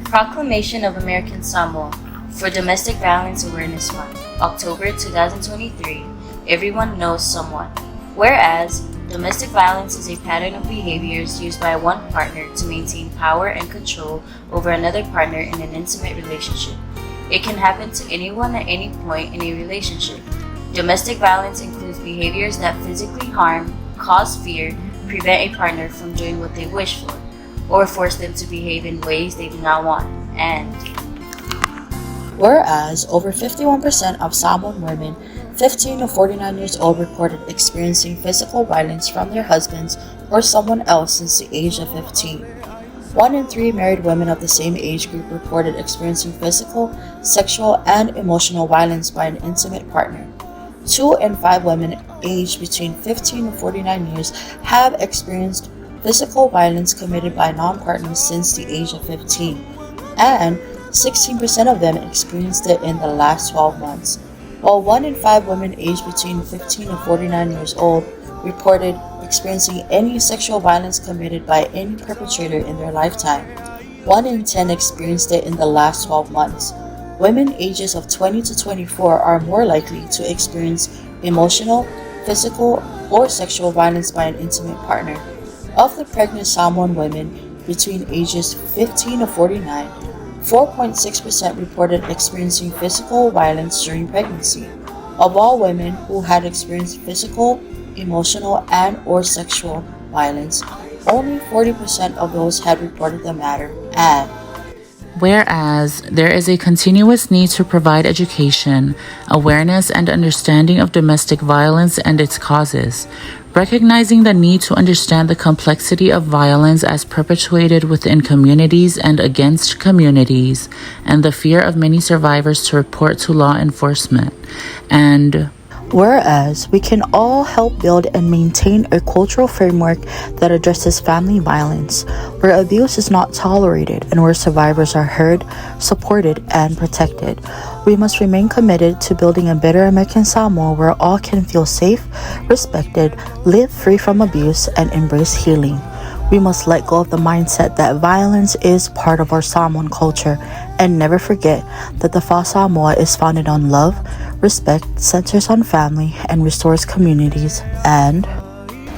Proclamation of American Samoa for Domestic Violence Awareness Month, October 2023. Everyone knows someone. Whereas, domestic violence is a pattern of behaviors used by one partner to maintain power and control over another partner in an intimate relationship. It can happen to anyone at any point in a relationship. Domestic violence includes behaviors that physically harm, cause fear, prevent a partner from doing what they wish for, or force them to behave in ways they do not want. And whereas over 51% of Samoan women 15 to 49 years old reported experiencing physical violence from their husbands or someone else since the age of 15. 1 in 3 married women of the same age group reported experiencing physical, sexual, and emotional violence by an intimate partner. 2 in 5 women aged between 15 and 49 years have experienced physical violence committed by non-partners since the age of 15, and 16% of them experienced it in the last 12 months, while 1 in 5 women aged between 15 and 49 years old reported experiencing any sexual violence committed by any perpetrator in their lifetime. 1 in 10 experienced it in the last 12 months. Women ages of 20 to 24 are more likely to experience emotional, physical, or sexual violence by an intimate partner. Of the pregnant Samoan women between ages 15 to 49, 4.6% reported experiencing physical violence during pregnancy. Of all women who had experienced physical, emotional, and/or sexual violence, only 40% of those had reported the matter, and Whereas there is a continuous need to provide education, awareness, and understanding of domestic violence and its causes, recognizing the need to understand the complexity of violence as perpetuated within communities and against communities, and the fear of many survivors to report to law enforcement, and whereas we can all help build and maintain a cultural framework that addresses family violence, where abuse is not tolerated and where survivors are heard, supported, and protected. We must remain committed to building a better American Samoa where all can feel safe, respected, live free from abuse, and embrace healing. We must let go of the mindset that violence is part of our Samoan culture and never forget that the Fa Samoa is founded on love, respect, centers on family, and restores communities. And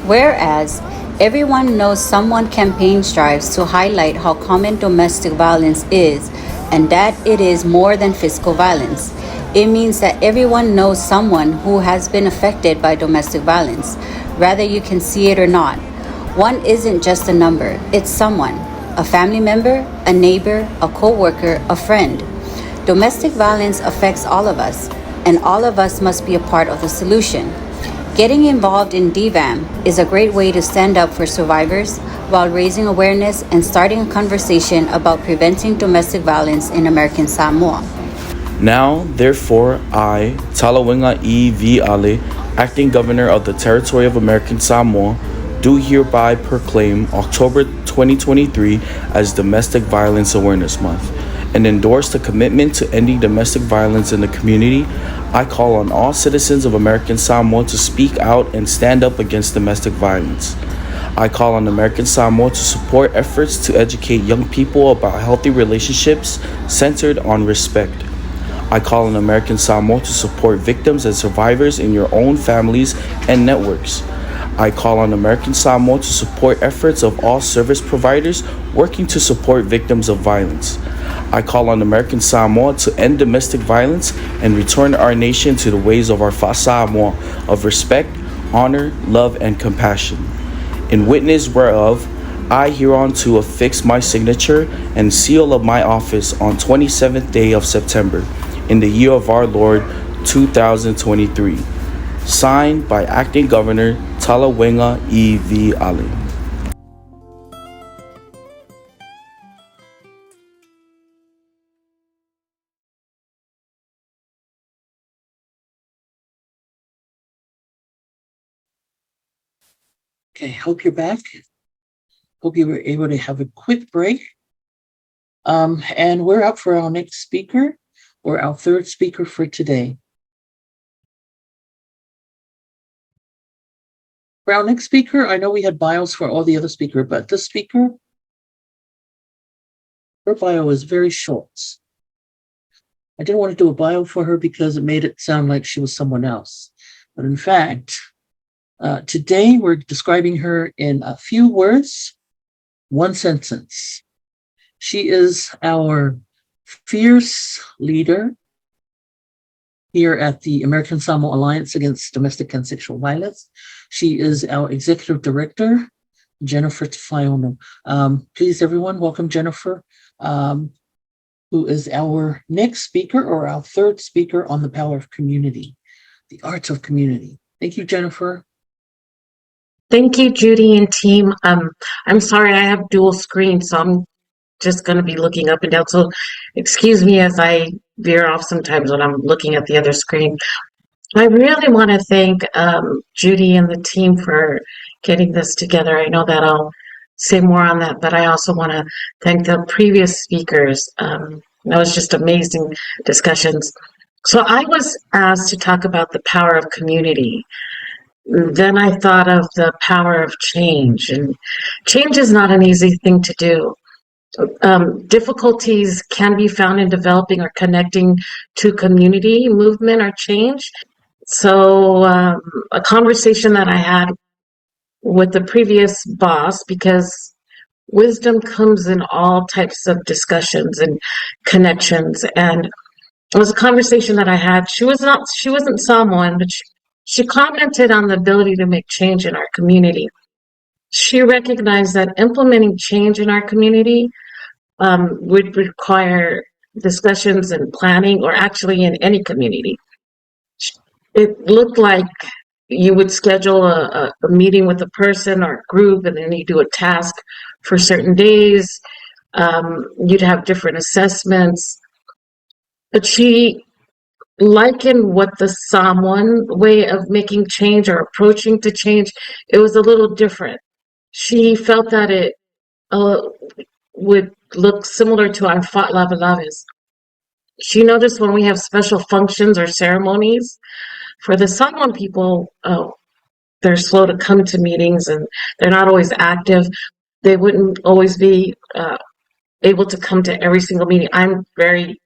whereas everyone knows someone campaign strives to highlight how common domestic violence is and that it is more than physical violence. It means that everyone knows someone who has been affected by domestic violence, whether you can see it or not. One isn't just a number, it's someone, a family member, a neighbor, a co-worker, a friend. Domestic violence affects all of us, and all of us must be a part of the solution. Getting involved in dvam is a great way to stand up for survivors while raising awareness and starting a conversation about preventing domestic violence in American Samoa. Now, therefore, I, Talawinga E. V. Ale, Acting Governor of the Territory of American Samoa, do hereby proclaim October 2023 as Domestic Violence Awareness Month and endorse the commitment to ending domestic violence in the community. I call on all citizens of American Samoa to speak out and stand up against domestic violence. I call on American Samoa to support efforts to educate young people about healthy relationships centered on respect. I call on American Samoa to support victims and survivors in your own families and networks. I call on American Samoa to support efforts of all service providers working to support victims of violence. I call on American Samoa to end domestic violence and return our nation to the ways of our Fa Samoa of respect, honor, love, and compassion. In witness whereof, I hereunto affix my signature and seal of my office on 27th day of September, in the year of our Lord 2023. Signed by Acting Governor Talawinga E. V. Ale. Okay, hope you're back. Hope you were able to have a quick break. And we're up for our next speaker, or our third speaker for today. For our next speaker, I know we had bios for all the other speakers, but this speaker Her bio is very short. I didn't want to do a bio for her because it made it sound like she was someone else. But in fact, today we're describing her in a few words, one sentence. She is our fierce leader here at the American Samoa Alliance Against Domestic and Sexual Violence. She is our executive director, Jennifer Tafiono. Please, everyone, welcome Jennifer, who is our next speaker or our third speaker on the power of community, the arts of community. Thank you, Jennifer. Thank you, Judy and team. I'm sorry I have dual screen, so I'm just going to be looking up and down. So excuse me as I veer off sometimes when I'm looking at the other screen. I really want to thank Judy and the team for getting this together. I know that I'll say more on that, but I also want to thank the previous speakers. That was just amazing discussions. So I was asked to talk about the power of community. Then I thought of the power of change, and change is not an easy thing to do. Difficulties can be found in developing or connecting to community movement or change. So a conversation that I had with the previous boss, because wisdom comes in all types of discussions and connections, and it was a conversation that I had. She wasn't someone, but she commented on the ability to make change in our community. She recognized that implementing change in our community would require discussions and planning, or actually in any community. It looked like you would schedule a meeting with a person or a group, and then you do a task for certain days. You'd have different assessments. But she likened what the Samoan way of making change or approaching to change, it was a little different. She felt that it would look similar to our Fat Lavalaves. She noticed when we have special functions or ceremonies, for the Samoan people, they're slow to come to meetings and they're not always active. They wouldn't always be able to come to every single meeting. I'm very,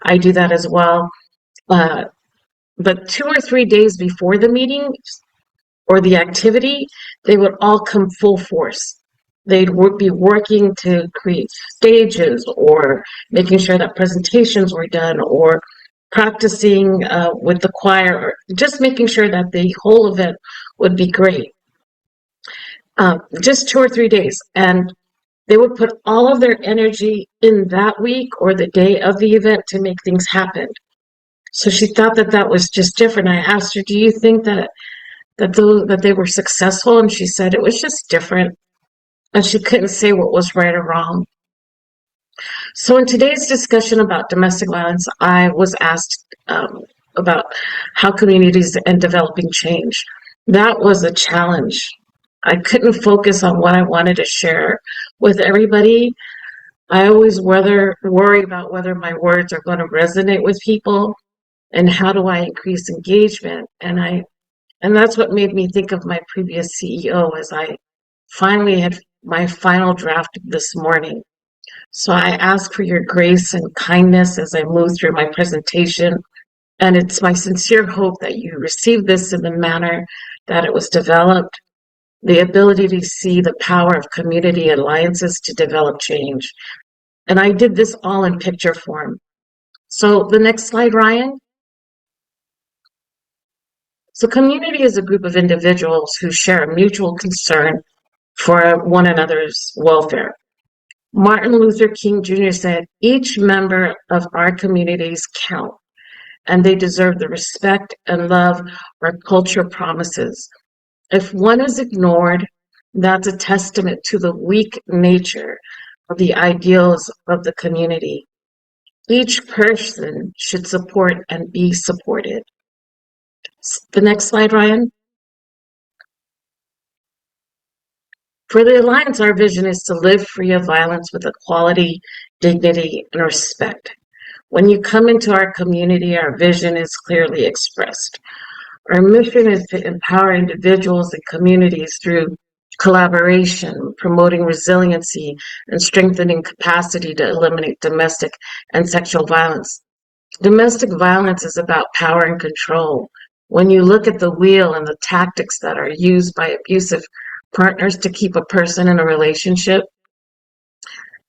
I do that as well. But 2 or 3 days before the meeting or the activity, they would all come full force. They'd be working to create stages, or making sure that presentations were done, or practicing with the choir, or just making sure that the whole event would be great. Just 2 or 3 days. And they would put all of their energy in that week or the day of the event to make things happen. So she thought that was just different. I asked her, do you think that they were successful? And she said it was just different. And she couldn't say what was right or wrong. So in today's discussion about domestic violence, I was asked about how communities and developing change. That was a challenge. I couldn't focus on what I wanted to share with everybody. I always worry about whether my words are going to resonate with people, and how do I increase engagement. And that's what made me think of my previous CEO, as I finally had my final draft this morning. So I ask for your grace and kindness as I move through my presentation. And it's my sincere hope that you receive this in the manner that it was developed, the ability to see the power of community alliances to develop change. And I did this all in picture form. So the next slide, Ryan. So community is a group of individuals who share a mutual concern for one another's welfare. Martin Luther King Jr. said, each member of our communities count, and they deserve the respect and love our culture promises. If one is ignored, that's a testament to the weak nature of the ideals of the community. Each person should support and be supported. The next slide, Ryan. For the Alliance, our vision is to live free of violence with equality, dignity, and respect. When you come into our community, our vision is clearly expressed. Our mission is to empower individuals and communities through collaboration, promoting resiliency, and strengthening capacity to eliminate domestic and sexual violence. Domestic violence is about power and control. When you look at the wheel and the tactics that are used by abusive partners to keep a person in a relationship,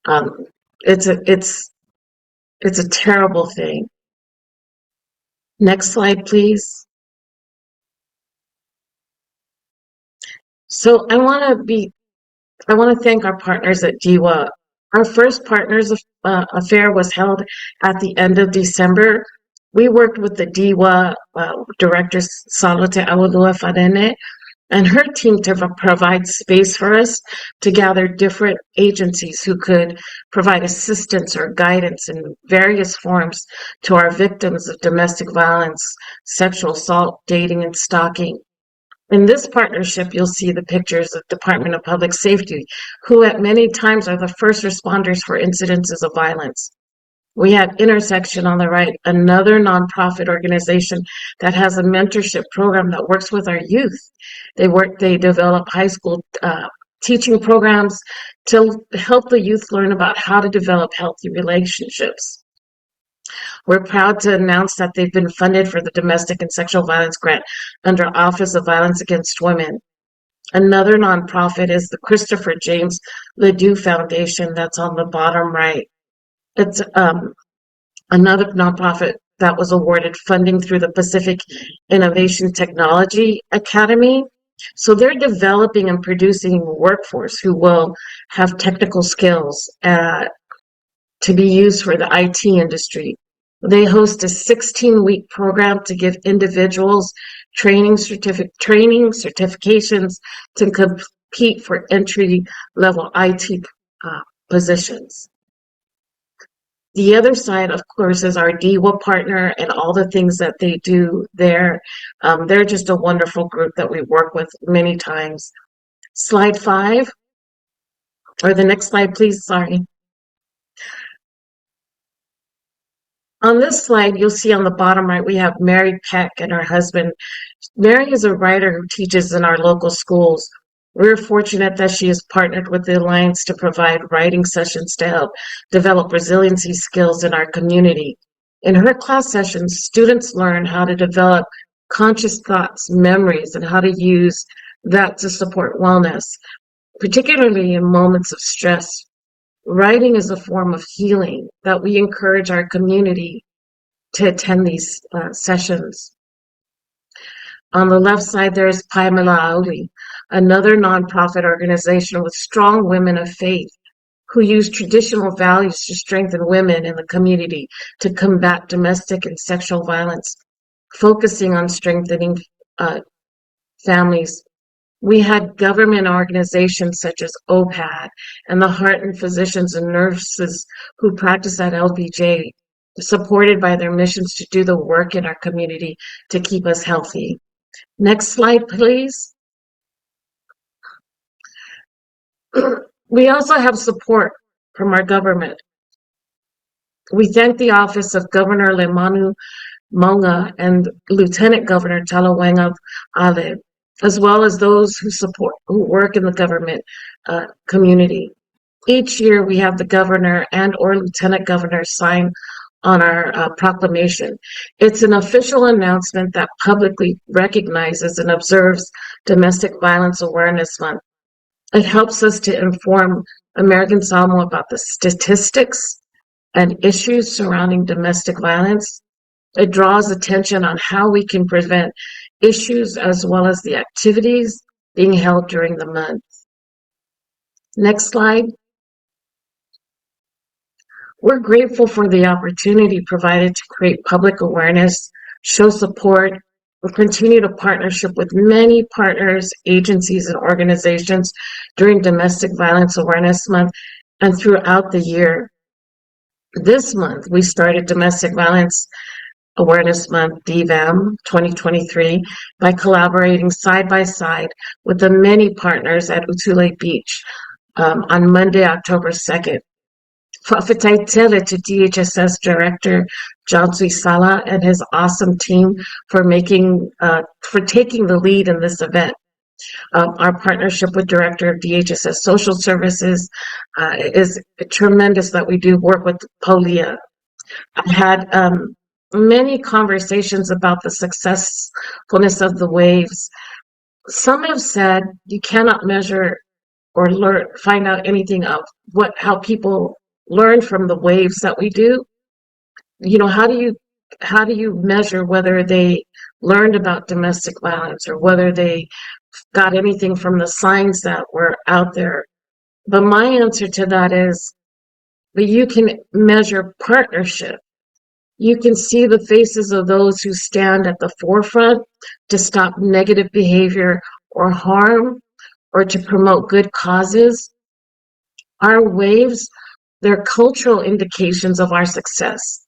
um, it's a terrible thing. Next slide, please. So I want to thank our partners at DWA. Our first partners affair was held at the end of December. We worked with the DWA director Salote Awolua Fadene and her team to provide space for us to gather different agencies who could provide assistance or guidance in various forms to our victims of domestic violence, sexual assault, dating, and stalking. In this partnership, you'll see the pictures of Department of Public Safety, who at many times are the first responders for incidences of violence. We have Intersection on the right, another nonprofit organization that has a mentorship program that works with our youth. They develop high school teaching programs to help the youth learn about how to develop healthy relationships. We're proud to announce that they've been funded for the Domestic and Sexual Violence Grant under Office of Violence Against Women. Another nonprofit is the Christopher James Ledoux Foundation that's on the bottom right. It's another nonprofit that was awarded funding through the Pacific Innovation Technology Academy. So they're developing and producing workforce who will have technical skills to be used for the IT industry. They host a 16-week program to give individuals training certifications to compete for entry-level IT positions. The other side, of course, is our DWA partner and all the things that they do there. They're just a wonderful group that we work with many times. Slide 5, or the next slide, please, sorry. On this slide, you'll see on the bottom right, we have Mary Peck and her husband. Mary is a writer who teaches in our local schools. We're fortunate that she has partnered with the Alliance to provide writing sessions to help develop resiliency skills in our community. In her class sessions, students learn how to develop conscious thoughts, memories, and how to use that to support wellness, particularly in moments of stress. Writing is a form of healing that we encourage our community to attend these sessions. On the left side, there is Paimala Auli, another nonprofit organization with strong women of faith who use traditional values to strengthen women in the community to combat domestic and sexual violence, focusing on strengthening families. We had government organizations such as OPAD and the Heart and Physicians and Nurses who practice at LBJ, supported by their missions to do the work in our community to keep us healthy. Next slide, please. We also have support from our government. We thank the Office of Governor Lemanu Maunga and Lieutenant Governor Talawenga Ale, as well as those who work in the government community. Each year we have the governor and or lieutenant governor sign on our proclamation. It's an official announcement that publicly recognizes and observes Domestic Violence Awareness Month. It helps us to inform American Samoa about the statistics and issues surrounding domestic violence. It draws attention on how we can prevent issues as well as the activities being held during the month. Next slide. We're grateful for the opportunity provided to create public awareness, show support, and continue to partnership with many partners, agencies, and organizations during Domestic Violence Awareness Month and throughout the year. This month, we started Domestic Violence Awareness Month, dvam 2023, by collaborating side by side with the many partners at Utule Beach on Monday, October 2nd. Fa'afetai to DHSS Director John Sala and his awesome team for taking the lead in this event. Our partnership with Director of DHSS Social Services is tremendous that we do work with POLIA. I've had many conversations about the successfulness of the waves. Some have said you cannot measure or find out anything of how people learn from the waves that we do. How do you measure whether they learned about domestic violence or whether they got anything from the signs that were out there? But my answer to that is that you can measure partnership. You can see the faces of those who stand at the forefront to stop negative behavior or harm or to promote good causes. Our waves, they're cultural indications of our success.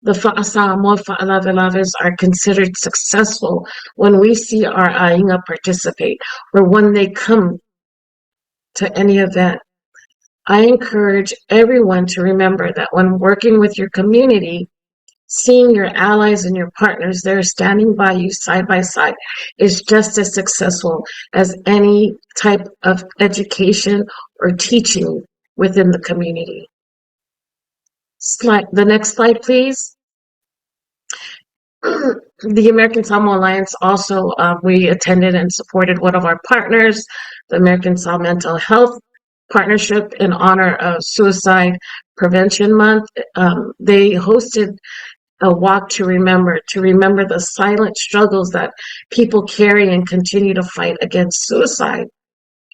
The Fa'asamoa Fa'alavelavas are considered successful when we see our Ainga participate or when they come to any event. I encourage everyone to remember that when working with your community, seeing your allies and your partners there standing by you side by side is just as successful as any type of education or teaching within the community. The next slide, please. The American Samoa Alliance also, we attended and supported one of our partners, the American Samoa Mental Health Partnership, in honor of Suicide Prevention Month. They hosted a walk to remember the silent struggles that people carry and continue to fight against suicide.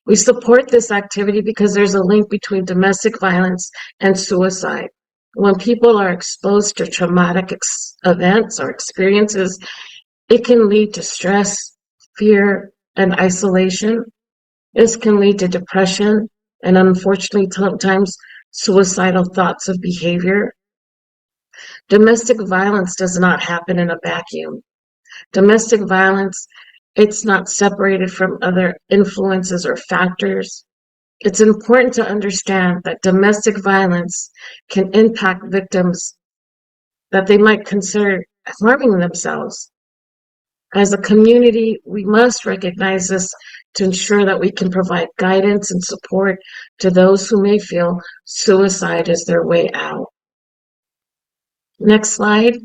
We support this activity because there's a link between domestic violence and suicide. When people are exposed to traumatic events or experiences, it can lead to stress, fear, and isolation. This can lead to depression and, unfortunately, sometimes suicidal thoughts of behavior. Domestic violence does not happen in a vacuum. Domestic violence, it's not separated from other influences or factors. It's important to understand that domestic violence can impact victims that they might consider harming themselves. As a community, we must recognize this to ensure that we can provide guidance and support to those who may feel suicide is their way out. Next slide.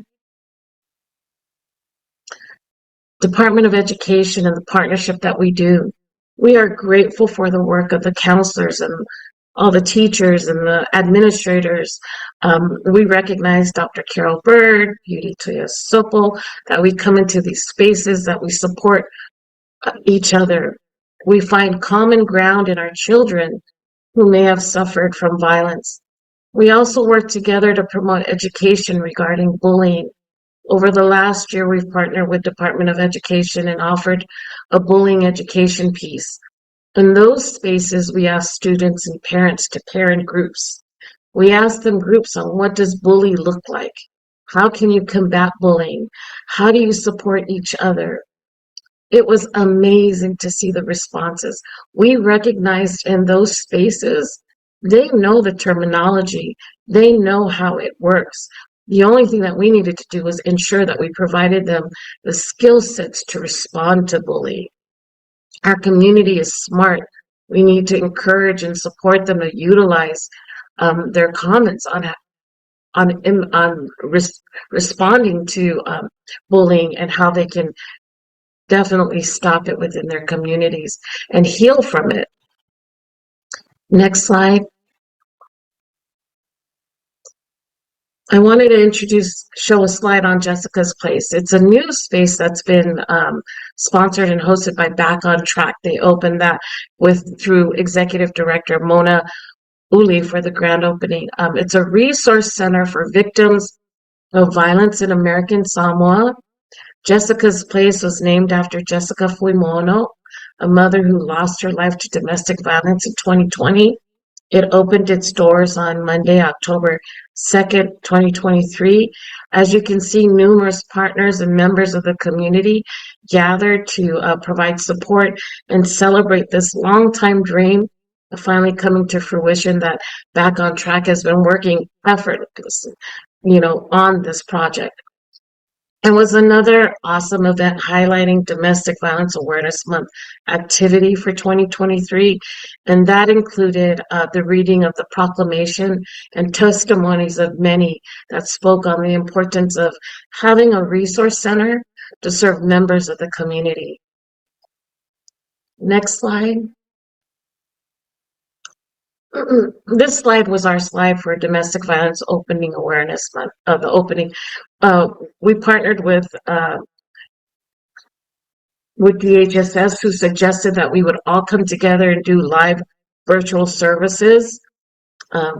Department of Education and the partnership that we do. We are grateful for the work of the counselors and all the teachers and the administrators. We recognize Dr. Carol Bird, Beauty Toya Sopel, that we come into these spaces, that we support each other. We find common ground in our children who may have suffered from violence. We also work together to promote education regarding bullying. Over the last year, we've partnered with Department of Education and offered a bullying education piece. In those spaces, we ask students and parents to parent groups. We ask them groups on what does bully look like? How can you combat bullying? How do you support each other? It was amazing to see the responses. We recognized in those spaces, they know the terminology. They know how it works. The only thing that we needed to do was ensure that we provided them the skill sets to respond to bullying. Our community is smart. We need to encourage and support them to utilize their comments on responding to bullying and how they can definitely stop it within their communities and heal from it. Next slide. I wanted to show a slide on Jessica's Place. It's a new space that's been sponsored and hosted by Back on Track. They opened that through Executive Director Mona Uli for the grand opening. It's a resource center for victims of violence in American Samoa. Jessica's Place was named after Jessica Fuimono, a mother who lost her life to domestic violence in 2020. It opened its doors on Monday, October 2nd, 2023. As you can see, numerous partners and members of the community gathered to provide support and celebrate this long-time dream of finally coming to fruition that Back on Track has been working effortlessly, on this project. It was another awesome event highlighting Domestic Violence Awareness Month activity for 2023, and that included the reading of the proclamation and testimonies of many that spoke on the importance of having a resource center to serve members of the community. Next slide. This slide was our slide for Domestic Violence Opening Awareness Month. The opening, we partnered with DHSS, who suggested that we would all come together and do live virtual services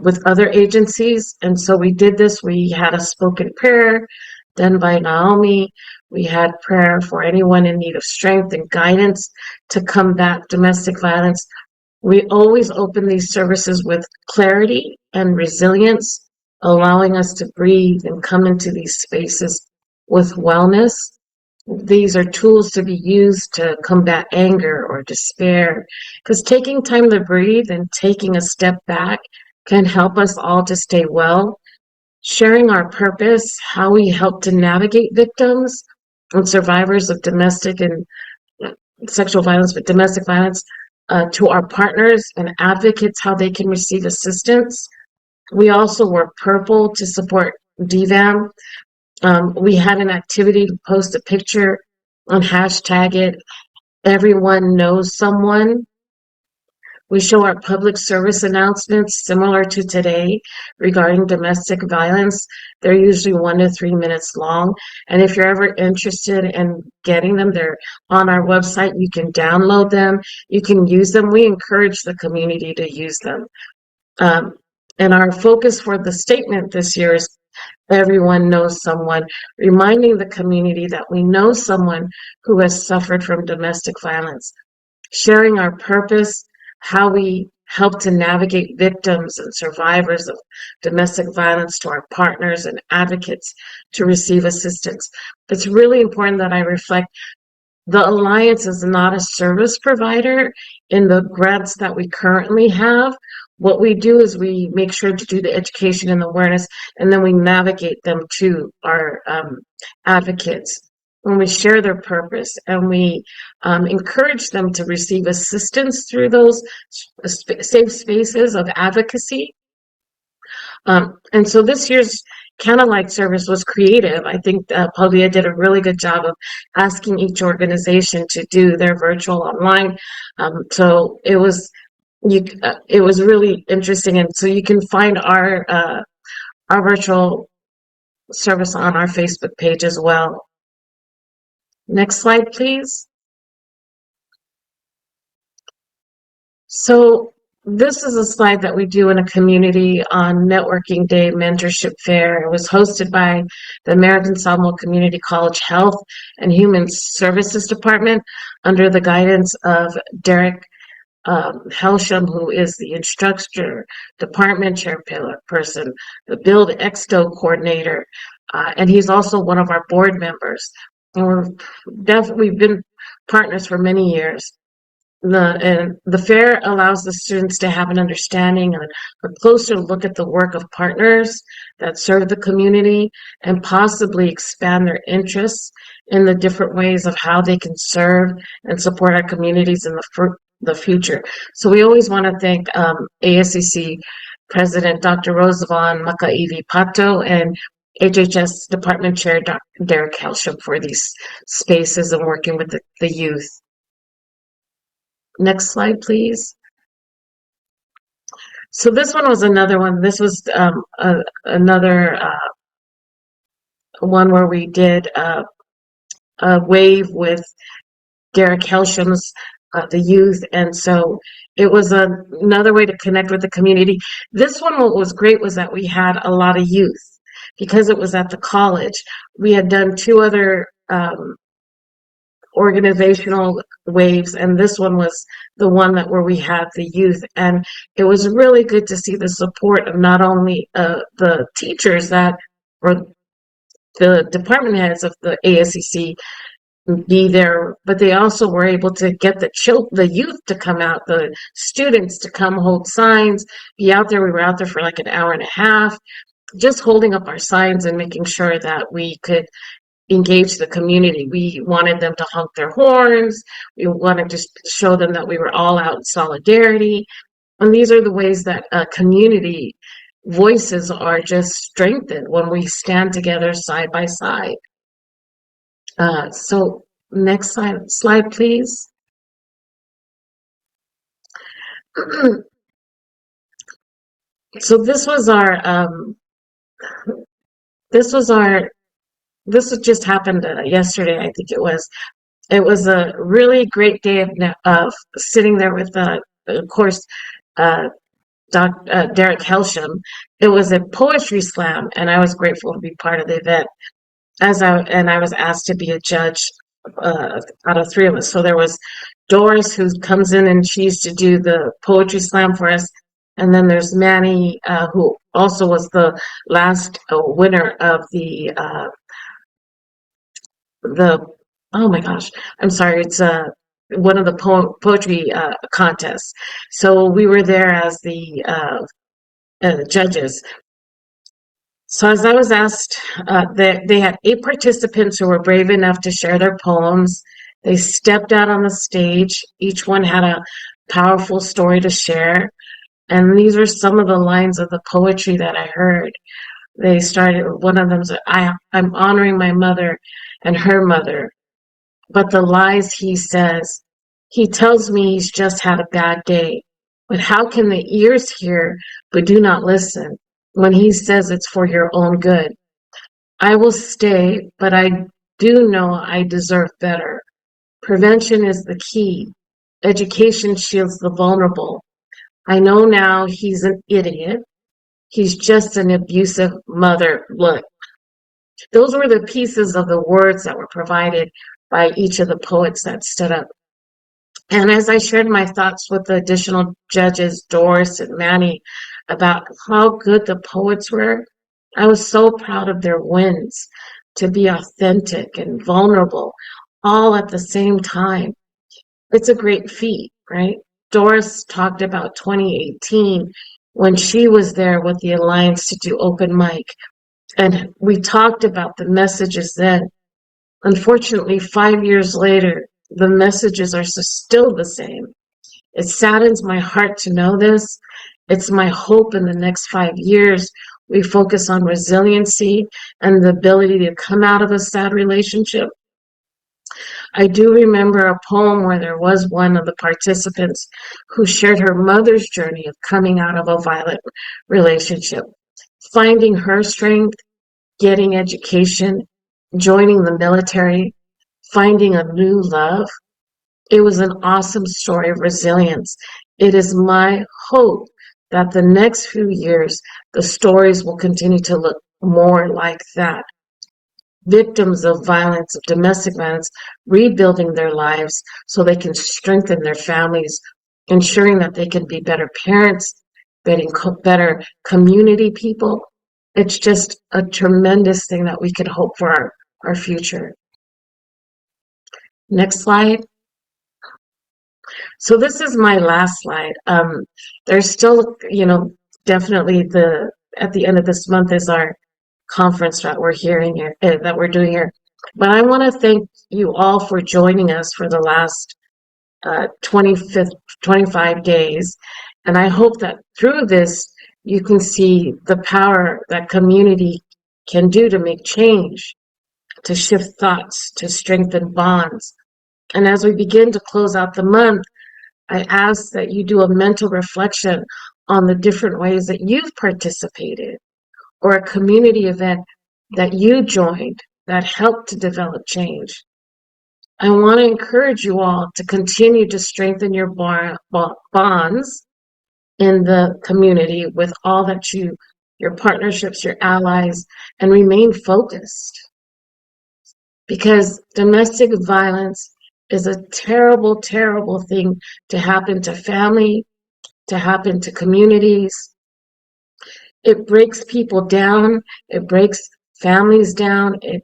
with other agencies. And so we did this. We had a spoken prayer done by Naomi. We had prayer for anyone in need of strength and guidance to combat domestic violence. We always open these services with clarity and resilience, allowing us to breathe and come into these spaces with wellness. These are tools to be used to combat anger or despair, because taking time to breathe and taking a step back can help us all to stay well. Sharing our purpose, how we help to navigate victims and survivors of domestic and sexual violence, but domestic violence, to our partners and advocates, how they can receive assistance. We also wore purple to support dvam. We had an activity to post a picture and hashtag it, everyone knows someone. We show our public service announcements similar to today regarding domestic violence. They're usually 1 to 3 minutes long. And if you're ever interested in getting them, they're on our website. You can download them. You can use them. We encourage the community to use them. And our focus for the statement this year is everyone knows someone, reminding the community that we know someone who has suffered from domestic violence. Sharing our purpose, how we help to navigate victims and survivors of domestic violence to our partners and advocates to receive assistance. It's really important that I reflect the Alliance is not a service provider in the grants that we currently have. What we do is we make sure to do the education and awareness, and then we navigate them to our advocates. When we share their purpose and we encourage them to receive assistance through those safe spaces of advocacy. And so this year's Candlelight service was creative. I think Pavia did a really good job of asking each organization to do their virtual online. So it was really interesting, and so you can find our virtual service on our Facebook page as well. Next slide, please. So this is a slide that we do in a community on Networking Day Mentorship Fair. It was hosted by the American Samoa Community College Health and Human Services Department under the guidance of Derek Helsham, who is the instructor, department chairperson, the Build Exto coordinator, and he's also one of our board members. And we've been partners for many years. The fair allows the students to have an understanding and a closer look at the work of partners that serve the community and possibly expand their interests in the different ways of how they can serve and support our communities in the future. So we always want to thank ASCC President Dr. Rosavan Makaivi Pato and HHS Department Chair Dr. Derek Helsham for these spaces and working with the youth. Next slide, please. So this one was another one. This was another one where we did a wave with Derek Helsham's the youth, and so it was another way to connect with the community. This one, what was great was that we had a lot of youth because it was at the college. We had done 2 other organizational waves, and this one was the one where we had the youth, and it was really good to see the support of not only the teachers or the department heads of the ASCC be there, but they also were able to get the youth to come out, the students to come hold signs, be out there. We were out there for like an hour and a half, just holding up our signs and making sure that we could engage the community. We wanted them to honk their horns. We wanted to show them that we were all out in solidarity. And these are the ways that community voices are just strengthened when we stand together side by side. So next slide, please. So this just happened yesterday, I think it was. It was a really great day of sitting there with, of course, Derek Helsham. It was a poetry slam, and I was grateful to be part of the event. I was asked to be a judge out of three of us. So there was Doris, who comes in and she used to do the poetry slam for us, and then there's Manny, who also was the last winner of the oh my gosh, I'm sorry, it's one of the poetry contests. So we were there as the judges. So as I was asked, they had 8 participants who were brave enough to share their poems. They stepped out on the stage. Each one had a powerful story to share. And these are some of the lines of the poetry that I heard. They started, one of them said, I'm honoring my mother and her mother. But the lies he says, he tells me he's just had a bad day. But how can the ears hear but do not listen when he says it's for your own good? I will stay, but I do know I deserve better. Prevention is the key. Education shields the vulnerable. I know now he's an idiot. He's just an abusive mother. Look, those were the pieces of the words that were provided by each of the poets that stood up. And as I shared my thoughts with the additional judges, Doris and Manny, about how good the poets were, I was so proud of their wins to be authentic and vulnerable all at the same time. It's a great feat, right? Doris talked about 2018 when she was there with the Alliance to do open mic. And we talked about the messages then. Unfortunately, 5 years later, the messages are still the same. It saddens my heart to know this. It's my hope in the next 5 years we focus on resiliency and the ability to come out of a sad relationship. I do remember a poem where there was one of the participants who shared her mother's journey of coming out of a violent relationship, finding her strength, getting education, joining the military, finding a new love. It was an awesome story of resilience. It is my hope that the next few years, the stories will continue to look more like that. Victims of violence, of domestic violence, rebuilding their lives so they can strengthen their families, ensuring that they can be better parents, better community people. It's just a tremendous thing that we can hope for our future. Next slide. So this is my last slide. There's still, definitely at the end of this month is our conference that we're hearing here, that we're doing here. But I want to thank you all for joining us for the last 25 days. And I hope that through this, you can see the power that community can do to make change, to shift thoughts, to strengthen bonds. And as we begin to close out the month, I ask that you do a mental reflection on the different ways that you've participated or a community event that you joined that helped to develop change. I want to encourage you all to continue to strengthen your bonds in the community with all that your partnerships, your allies, and remain focused. Because domestic violence is a terrible, terrible thing to happen to family, to happen to communities. It breaks people down. It breaks families down. It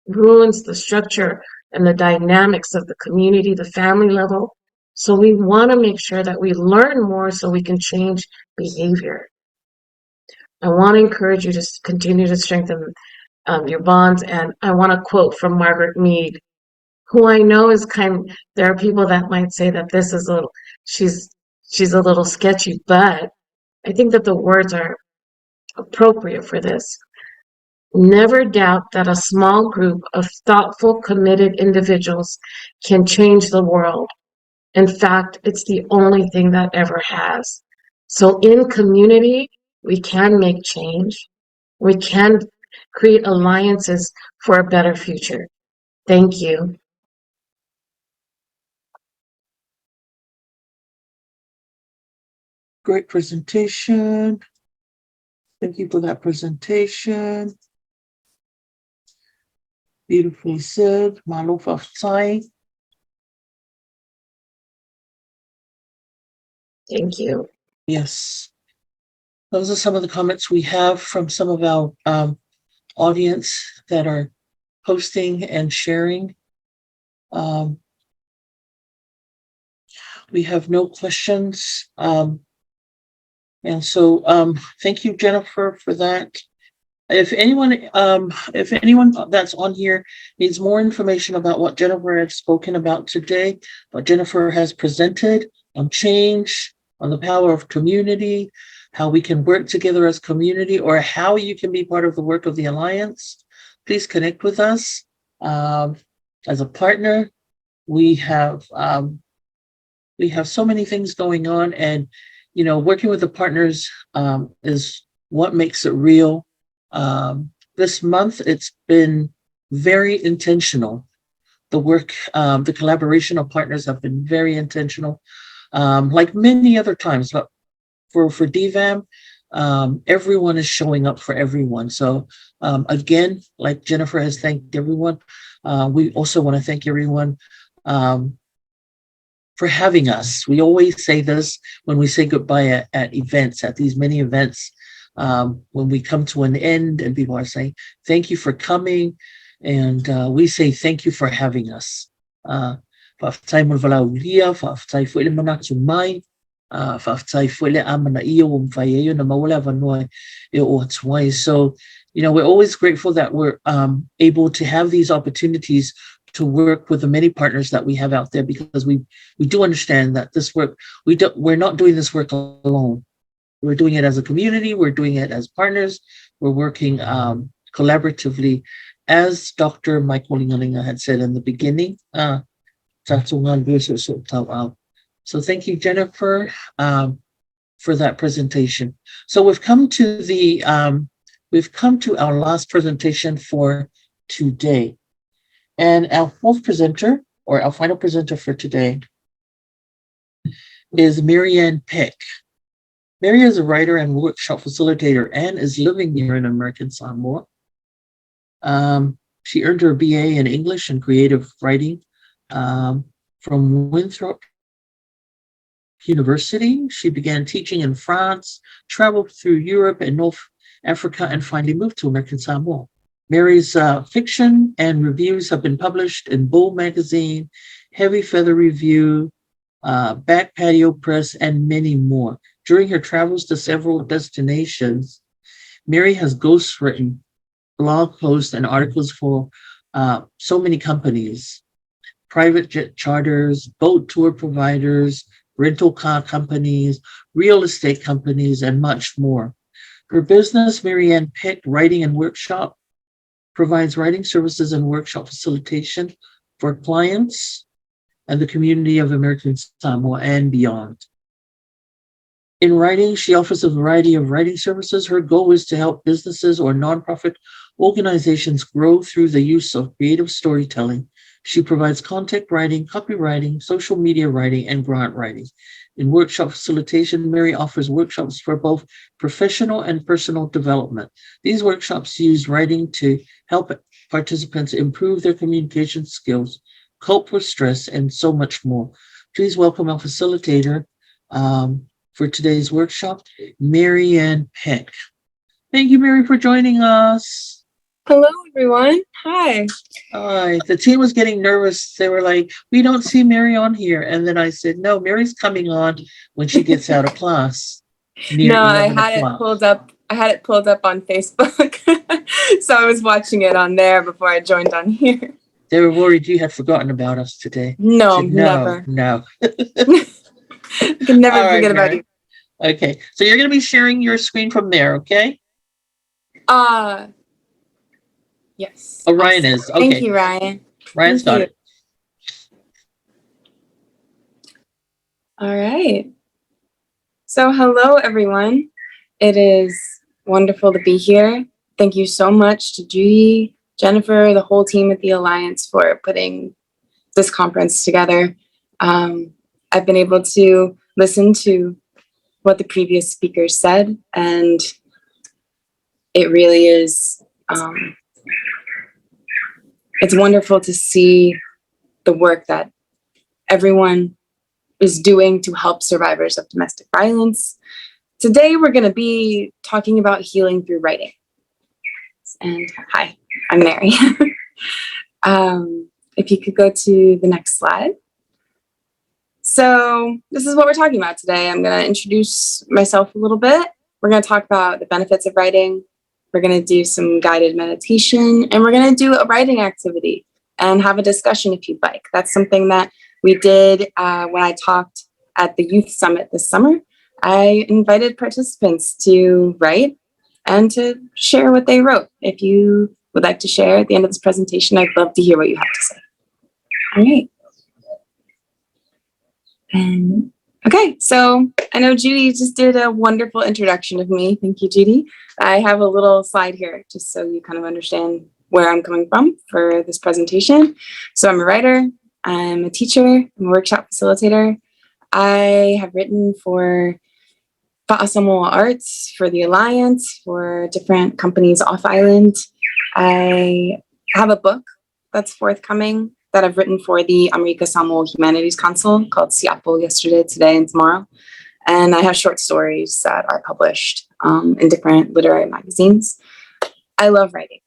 ruins the structure and the dynamics of the community, the family level. So we want to make sure that we learn more so we can change behavior. I want to encourage you to continue to strengthen your bonds. And I want to quote from Margaret Mead, who I know is there are people that might say that this is she's a little sketchy, but I think that the words are appropriate for this. Never doubt that a small group of thoughtful, committed individuals can change the world. In fact, it's the only thing that ever has. So in community, we can make change. We can create alliances for a better future. Thank you. Great presentation. Thank you for that presentation. Beautifully said. Malo Faftai. Thank you. Yes. Those are some of the comments we have from some of our audience that are posting and sharing. We have no questions. And so thank you, Jennifer, for that. If anyone that's on here needs more information about what Jennifer has spoken about today, what Jennifer has presented on change, on the power of community, how we can work together as community, or how you can be part of the work of the Alliance, please connect with us. As a partner, we have so many things going on, and working with the partners is what makes it real. This month, it's been very intentional. The work, the collaboration of partners have been very intentional, like many other times. But for dvam, everyone is showing up for everyone. So again, like Jennifer has thanked everyone, we also want to thank everyone for having us. We always say this when we say goodbye at events, at these many events. When we come to an end and people are saying, thank you for coming. And we say, thank you for having us. Fa'afetai mo le walaulia, fa'afetai fo'i le manatu mai, fa'afetai fo'i le amana ia o mwhai na maula vanoi e o atuai. So, we're always grateful that we're able to have these opportunities to work with the many partners that we have out there, because we do understand that this work, we're not doing this work alone. We're doing it as a community. We're doing it as partners. We're working collaboratively, as Dr. Mike Molingalinga had said in the beginning. So thank you, Jennifer, for that presentation. So we've come to our last presentation for today. And our fourth presenter, or our final presenter for today, is Marianne Peck. Mary is a writer and workshop facilitator and is living here in American Samoa. She earned her BA in English and creative writing from Winthrop University. She began teaching in France, traveled through Europe and North Africa, and finally moved to American Samoa. Mary's fiction and reviews have been published in Bull Magazine, Heavy Feather Review, Back Patio Press, and many more. During her travels to several destinations, Mary has ghostwritten blog posts and articles for so many companies: private jet charters, boat tour providers, rental car companies, real estate companies, and much more. Her business, Marianne Peck Writing and Workshop, provides writing services and workshop facilitation for clients and the community of American Samoa and beyond. In writing, she offers a variety of writing services. Her goal is to help businesses or nonprofit organizations grow through the use of creative storytelling. She provides content writing, copywriting, social media writing, and grant writing. In workshop facilitation, Mary offers workshops for both professional and personal development. These workshops use writing to help participants improve their communication skills, cope with stress, and so much more. Please welcome our facilitator for today's workshop, Marianne Peck. Thank you, Mary, for joining us. Hello, everyone. Hi. Hi. The team was getting nervous. They were like, we don't see Mary on here. And then I said, no, Mary's coming on when she gets out of class. No, I had it pulled up I had it pulled up on Facebook, so I was watching it on there before I joined on here. They were worried you had forgotten about us today. No, Said, never. No. I can never All right, forget about Mary. you. Okay, so you're going to be sharing your screen from there, okay? Yes. Oh, Ryan is. Okay. Thank you, Ryan. Ryan's got it. All right. So, hello, everyone. It is wonderful to be here. Thank you so much to Judy, Jennifer, the whole team at the Alliance for putting this conference together. I've been able to listen to what the previous speakers said, and it really is, it's wonderful to see the work that everyone is doing to help survivors of domestic violence. Today, we're going to be talking about healing through writing. And hi, I'm Mary. If you could go to the next slide. So this is what we're talking about today. I'm going to introduce myself a little bit. We're going to talk about the benefits of writing. We're going to do some guided meditation, and we're going to do a writing activity and have a discussion if you'd like. That's something that we did when I talked at the Youth Summit this summer. I invited participants to write and to share what they wrote. If you would like to share at the end of this presentation, I'd love to hear what you have to say. All right. Okay, so I know Judy just did a wonderful introduction of me. Thank you, Judy. I have a little slide here just so you kind of understand where I'm coming from for this presentation. So I'm a writer, I'm a teacher, I'm a workshop facilitator. I have written for Samoa Arts, for the Alliance, for different companies off island. I have a book that's forthcoming that I've written for the America Samoa Humanities Council called Siapo, Yesterday, Today, and Tomorrow. And I have short stories that are published in different literary magazines. I love writing.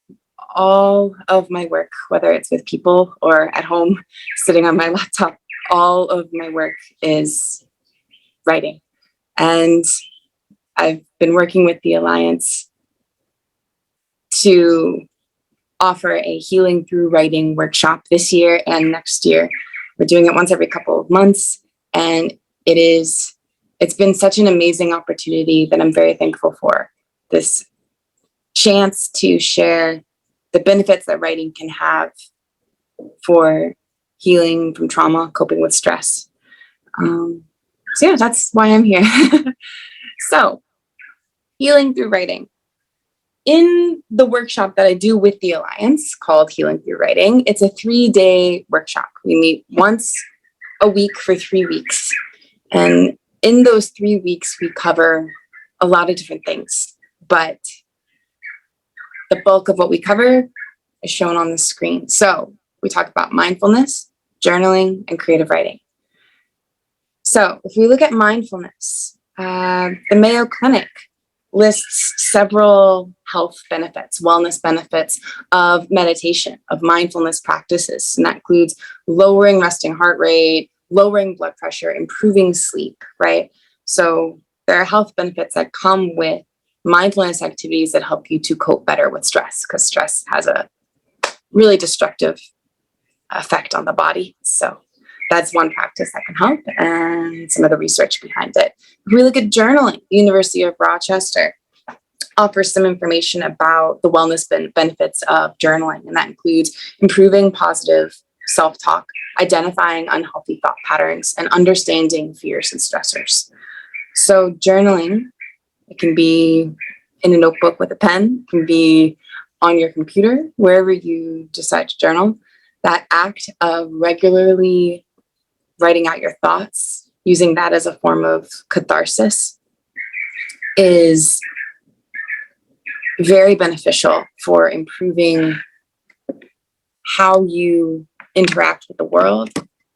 All of my work, whether it's with people or at home sitting on my laptop, all of my work is writing. And I've been working with the Alliance to offer a healing through writing workshop this year and next year. We're doing it once every couple of months, and it's been such an amazing opportunity that I'm very thankful for this chance to share the benefits that writing can have for healing from trauma, coping with stress. So yeah, that's why I'm here. So, healing through writing. In the workshop that I do with the Alliance called Healing Through Writing, it's a 3-day workshop. We meet once a week for 3 weeks. And in those 3 weeks, we cover a lot of different things. But the bulk of what we cover is shown on the screen. So we talk about mindfulness, journaling, and creative writing. So if we look at mindfulness, the Mayo Clinic lists several health benefits, wellness benefits of meditation, of mindfulness practices. And that includes lowering resting heart rate, lowering blood pressure, improving sleep, right? So there are health benefits that come with mindfulness activities that help you to cope better with stress, because stress has a really destructive effect on the body. So that's one practice that can help, and some of the research behind it. If we look at journaling, the University of Rochester offers some information about the wellness benefits of journaling, and that includes improving positive self-talk, identifying unhealthy thought patterns, and understanding fears and stressors. So journaling, it can be in a notebook with a pen, it can be on your computer, wherever you decide to journal. That act of regularly writing out your thoughts, using that as a form of catharsis, is very beneficial for improving how you interact with the world,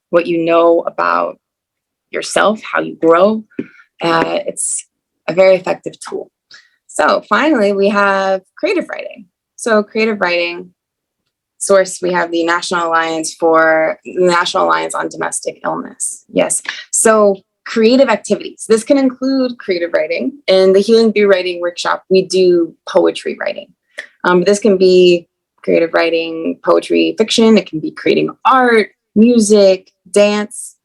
what you know about yourself, how you grow. It's a very effective tool. So finally, we have creative writing. So creative writing source, we have the National Alliance on Domestic Illness. Yes. So creative activities. This can include creative writing. In the Healing Through Writing workshop, we do poetry writing. This can be creative writing, poetry, fiction. It can be creating art, music, dance,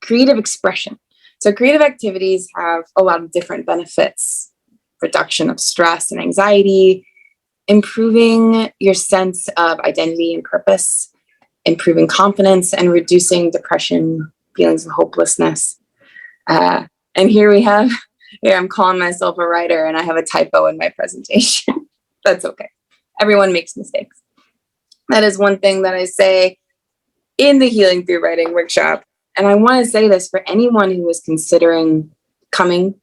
creative expression. So creative activities have a lot of different benefits: reduction of stress and anxiety, improving your sense of identity and purpose, improving confidence, and reducing depression, feelings of hopelessness. And here I'm calling myself a writer and I have a typo in my presentation. That's okay. Everyone makes mistakes. That is one thing that I say in the Healing Through Writing workshop. And I want to say this for anyone who is considering coming.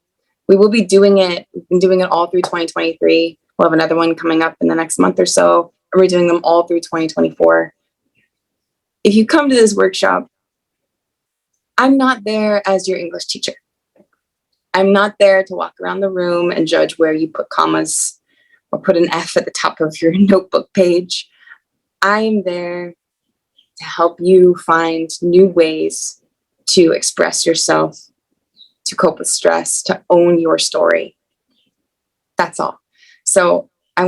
We will be doing it. We've been doing it all through 2023. We'll have another one coming up in the next month or so. And we're doing them all through 2024. If you come to this workshop, I'm not there as your English teacher. I'm not there to walk around the room and judge where you put commas or put an F at the top of your notebook page. I am there to help you find new ways to express yourself, to cope with stress, to own your story. That's all. So I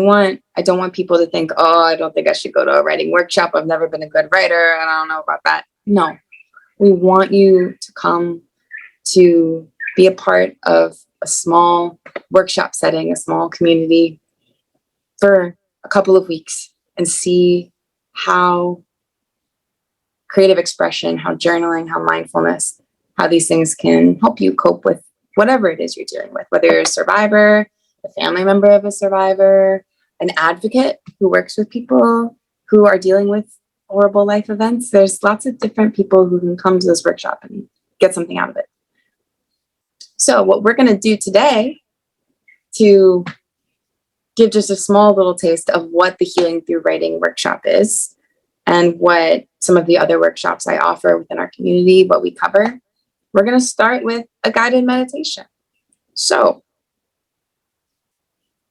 don't want people to think, oh, I don't think I should go to a writing workshop. I've never been a good writer and I don't know about that. No, we want you to come to be a part of a small workshop setting, a small community for a couple of weeks and see how creative expression, how journaling, how mindfulness, how these things can help you cope with whatever it is you're dealing with, whether you're a survivor, a family member of a survivor, an advocate who works with people who are dealing with horrible life events. There's lots of different people who can come to this workshop and get something out of it. So what we're going to do today to give just a small little taste of what the Healing Through Writing workshop is and what some of the other workshops I offer within our community, what we cover, we're going to start with a guided meditation. So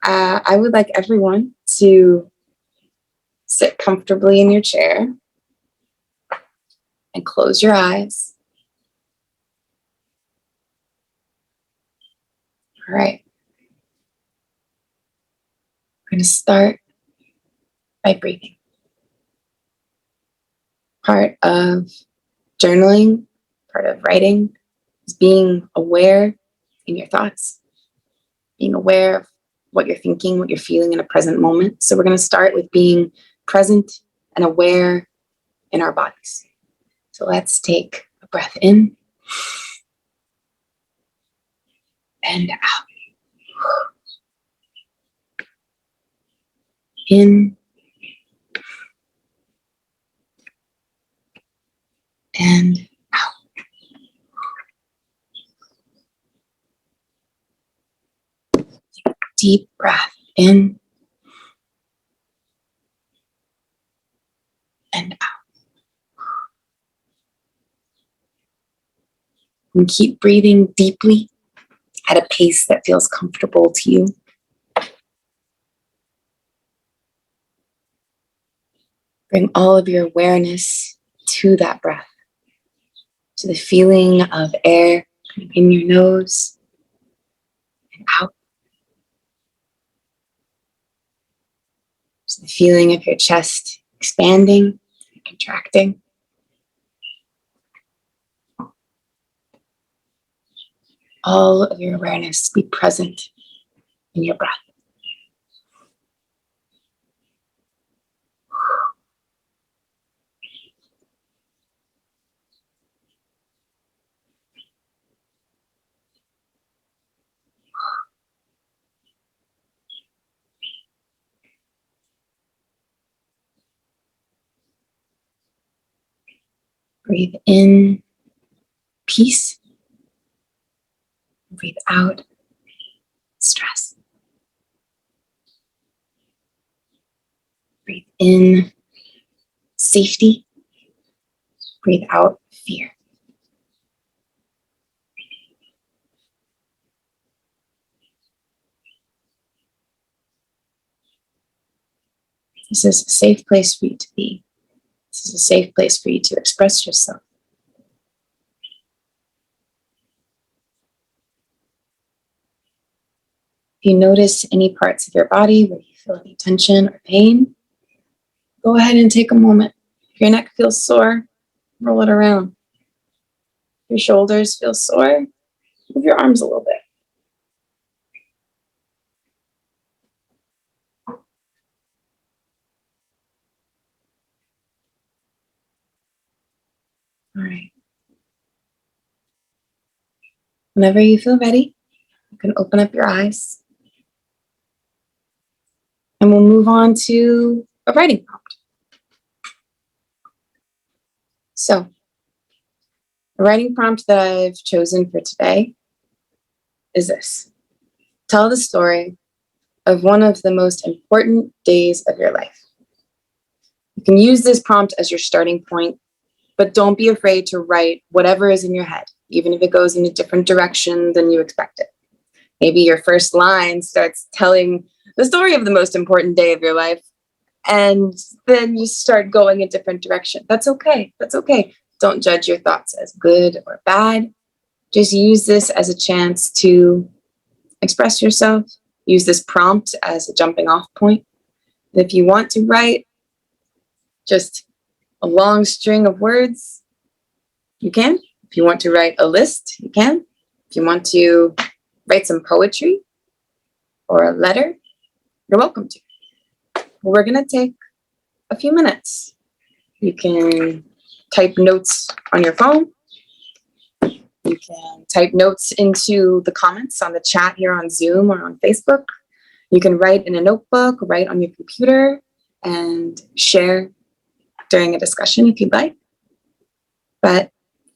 I would like everyone to sit comfortably in your chair and close your eyes. All right. We're going to start by breathing. Part of journaling, part of writing is being aware in your thoughts, being aware of what you're thinking, what you're feeling in a present moment. So we're going to start with being present and aware in our bodies. So let's take a breath in and out. In and out. Deep breath in and out. And keep breathing deeply at a pace that feels comfortable to you. Bring all of your awareness to that breath, to the feeling of air in your nose and out, to the feeling of your chest expanding and contracting. All of your awareness be present in your breath. Breathe in peace. Breathe out stress. Breathe in safety. Breathe out fear. This is a safe place for you to be. This is a safe place for you to express yourself. If you notice any parts of your body where you feel any tension or pain, go ahead and take a moment. If your neck feels sore, roll it around. If your shoulders feel sore, move your arms a little bit. All right. Whenever you feel ready, you can open up your eyes. And we'll move on to a writing prompt. So, the writing prompt that I've chosen for today is this. Tell the story of one of the most important days of your life. You can use this prompt as your starting point, but don't be afraid to write whatever is in your head, even if it goes in a different direction than you expected. Maybe your first line starts telling the story of the most important day of your life, and then you start going a different direction. That's okay. That's okay. Don't judge your thoughts as good or bad. Just use this as a chance to express yourself. Use this prompt as a jumping off point. And if you want to write just a long string of words, you can. If you want to write a list, you can. If you want to write some poetry or a letter, you're welcome to. We're going to take a few minutes. You can type notes on your phone. You can type notes into the comments on the chat here on Zoom or on Facebook. You can write in a notebook, write on your computer, and share during a discussion if you'd like. But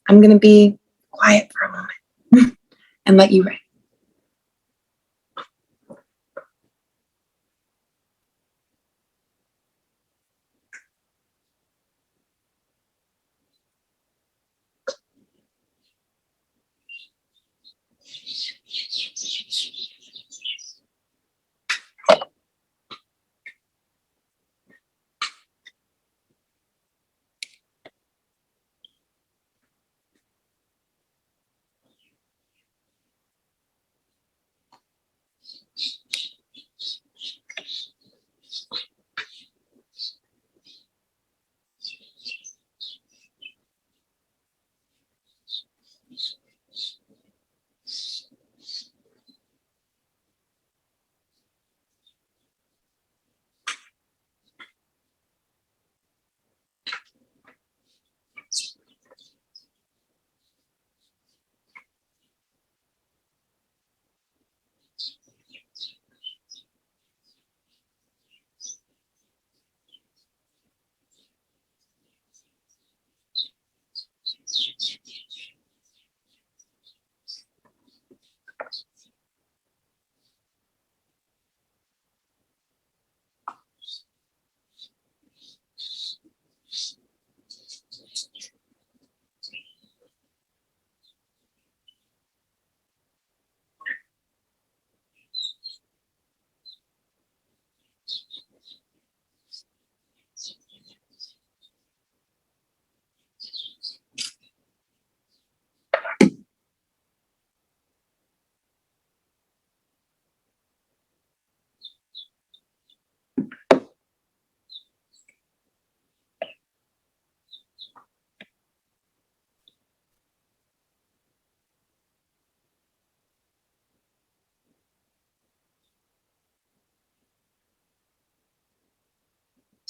I'm going to be quiet for a moment and let you write.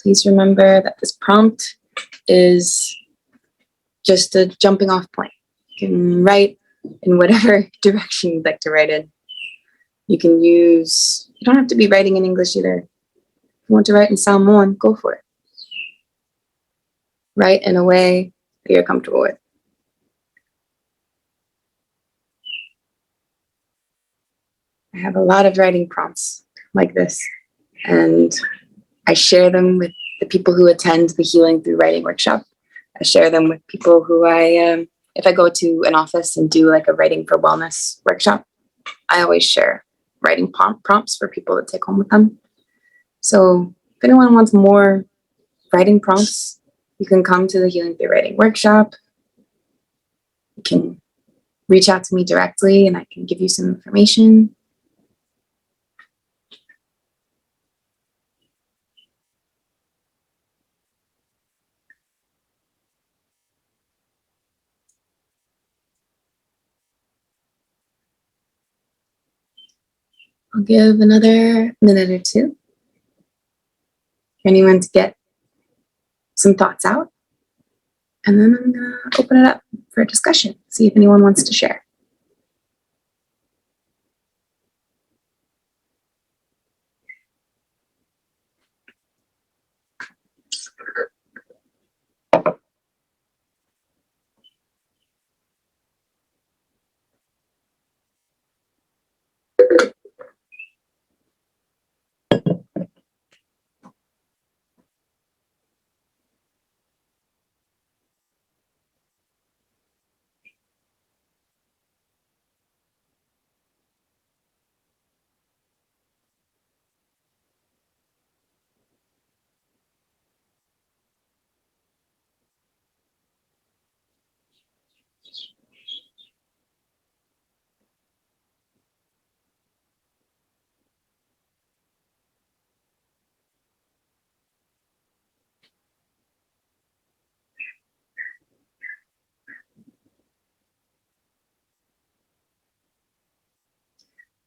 Please remember that this prompt is just a jumping off point. You can write in whatever direction you'd like to write in. You don't have to be writing in English either. If you want to write in Samoan, go for it. Write in a way that you're comfortable with. I have a lot of writing prompts like this, and I share them with the people who attend the Healing Through Writing workshop. I share them with people who if I go to an office and do like a Writing for Wellness workshop, I always share writing prompts for people to take home with them. So if anyone wants more writing prompts, you can come to the Healing Through Writing workshop. You can reach out to me directly and I can give you some information. I'll give another minute or two for anyone to get some thoughts out. And then I'm going to open it up for a discussion, see if anyone wants to share.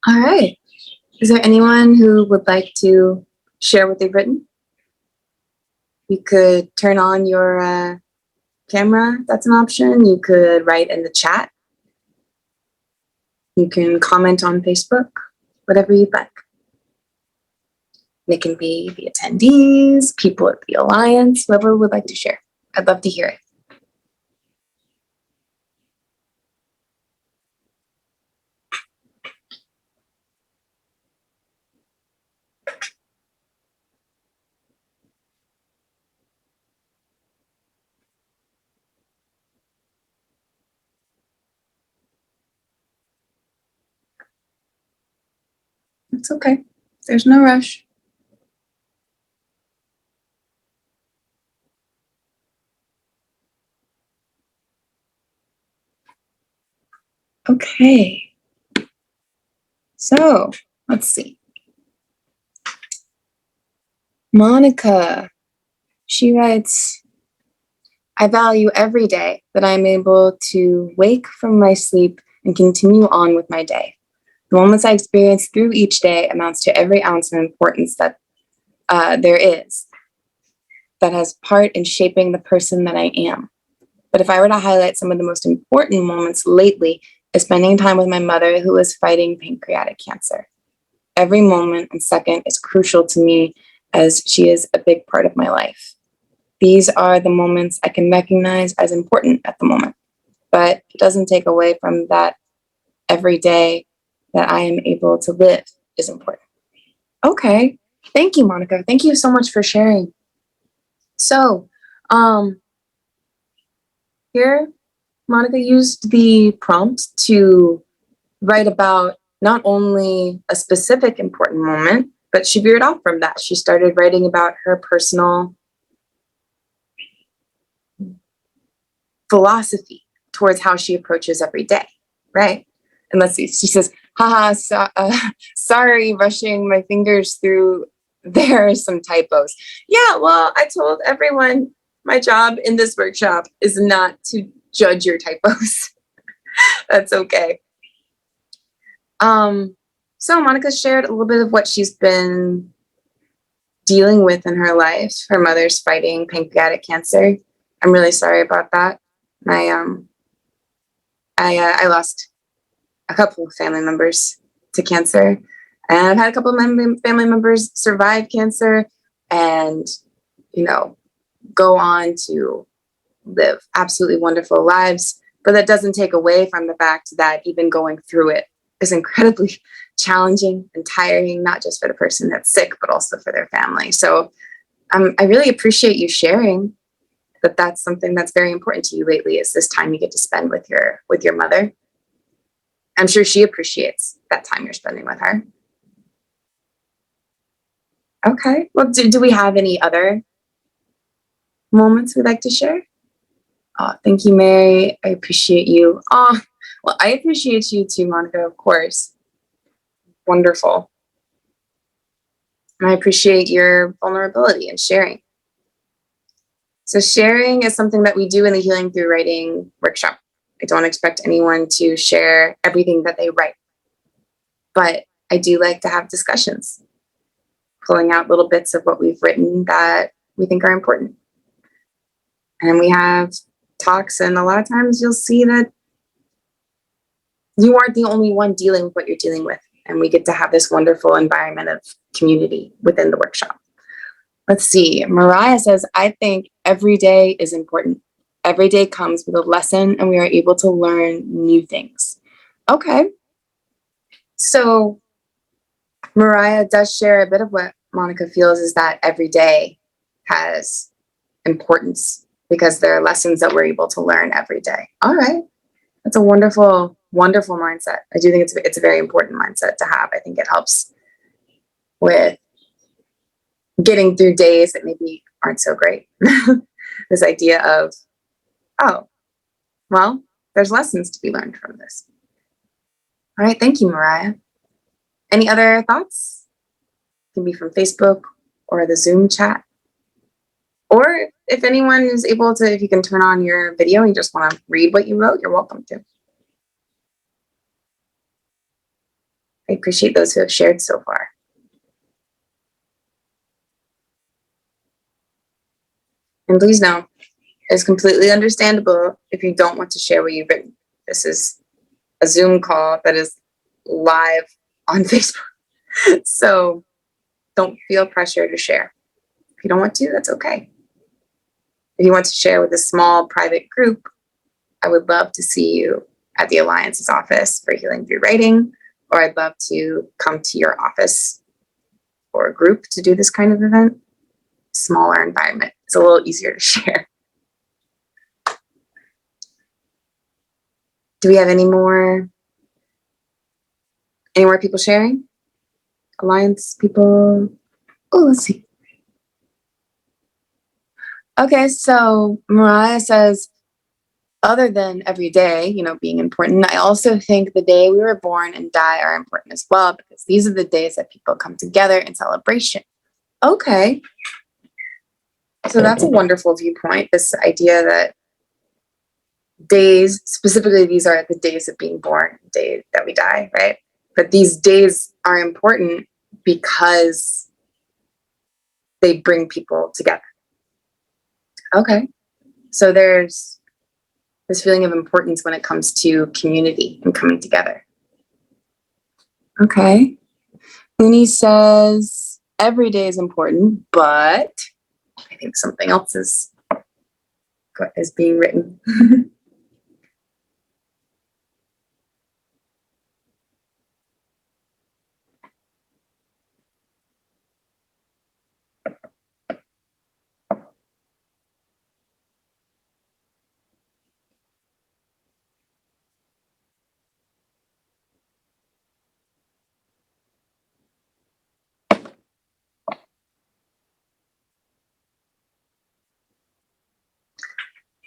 All right. Is there anyone who would like to share what they've written? You could turn on your camera. That's an option. You could write in the chat. You can comment on Facebook, whatever you'd like. And it can be the attendees, people at the Alliance, whoever would like to share. I'd love to hear it. It's okay. There's no rush. Okay. So let's see. Monica, she writes, I value every day that I'm able to wake from my sleep and continue on with my day. The moments I experience through each day amounts to every ounce of importance that there is that has part in shaping the person that I am. But if I were to highlight some of the most important moments lately, is spending time with my mother who is fighting pancreatic cancer. Every moment and second is crucial to me as she is a big part of my life. These are the moments I can recognize as important at the moment, but it doesn't take away from that every day that I am able to live is important. Okay. Thank you, Monica. Thank you so much for sharing. So, here, Monica used the prompt to write about not only a specific important moment, but she veered off from that. She started writing about her personal philosophy towards how she approaches every day, right? And let's see, she says, sorry, rushing my fingers through, there are some typos. Yeah, well, I told everyone my job in this workshop is not to judge your typos. That's okay. So Monica shared a little bit of what she's been dealing with in her life. Her mother's fighting pancreatic cancer. I'm really sorry about that. I lost a couple of family members to cancer, and I've had a couple of family members survive cancer and, go on to live absolutely wonderful lives. But that doesn't take away from the fact that even going through it is incredibly challenging and tiring, not just for the person that's sick, but also for their family. So I really appreciate you sharing that that's something that's very important to you lately, is this time you get to spend with your mother. I'm sure she appreciates that time you're spending with her. Okay. Well, do we have any other moments we'd like to share? Oh, thank you, Mary. I appreciate you. Oh, well, I appreciate you too, Monica, of course. Wonderful. And I appreciate your vulnerability and sharing. So sharing is something that we do in the Healing Through Writing workshop. I don't expect anyone to share everything that they write. But I do like to have discussions, pulling out little bits of what we've written that we think are important. And we have talks, and a lot of times you'll see that you aren't the only one dealing with what you're dealing with. And we get to have this wonderful environment of community within the workshop. Let's see. Mariah says, I think every day is important. Every day comes with a lesson, and we are able to learn new things. Okay. So Mariah does share a bit of what Monica feels is that every day has importance because there are lessons that we're able to learn every day. All right. That's a wonderful, wonderful mindset. I do think it's a very important mindset to have. I think it helps with getting through days that maybe aren't so great. This idea of, oh, well, there's lessons to be learned from this. All right. Thank you, Mariah. Any other thoughts? It can be from Facebook or the Zoom chat. Or if anyone is able to, if you can turn on your video and you just want to read what you wrote, you're welcome to. I appreciate those who have shared so far. And please know, it's completely understandable if you don't want to share what you've written. This is a Zoom call that is live on Facebook. So don't feel pressure to share. If you don't want to, that's okay. If you want to share with a small private group, I would love to see you at the Alliance's office for Healing Through Writing, or I'd love to come to your office or a group to do this kind of event. Smaller environment. It's a little easier to share. Do we have any more people sharing? Alliance people? Oh, let's see. Okay, so Mariah says, other than every day, being important, I also think the day we were born and die are important as well, because these are the days that people come together in celebration. Okay. So that's a wonderful viewpoint, this idea that days, specifically these are the days of being born, day that we die, right? But these days are important because they bring people together. Okay. So there's this feeling of importance when it comes to community and coming together. Okay. Uni says every day is important, but I think something else is being written.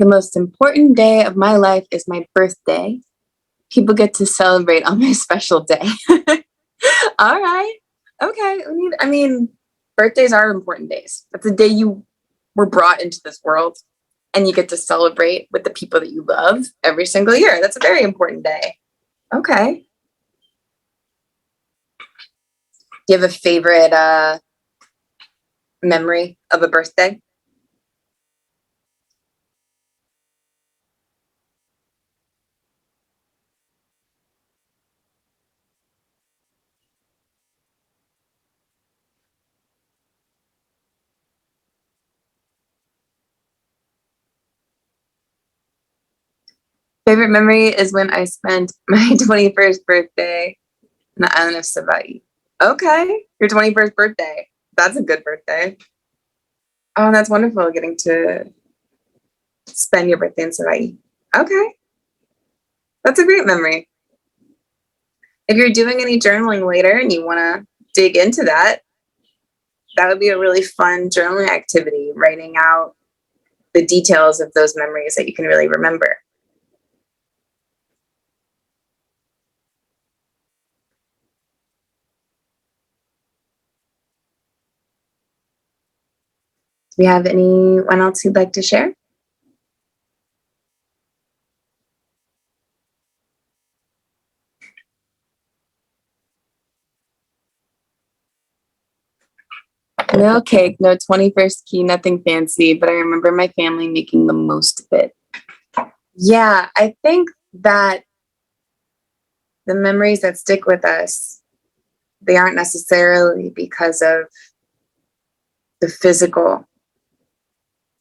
The most important day of my life is my birthday. People get to celebrate on my special day. All right. Okay. I mean, birthdays are important days. That's the day you were brought into this world, and you get to celebrate with the people that you love every single year. That's a very important day. Okay. Do you have a favorite memory of a birthday? Favorite memory is when I spent my 21st birthday in the island of Savai'i. Okay, your 21st birthday. That's a good birthday. Oh, that's wonderful getting to spend your birthday in Savai'i. Okay, that's a great memory. If you're doing any journaling later and you want to dig into that, that would be a really fun journaling activity, writing out the details of those memories that you can really remember. Do we have anyone else who'd like to share? No cake, no 21st key, nothing fancy, but I remember my family making the most of it. Yeah, I think that the memories that stick with us, they aren't necessarily because of the physical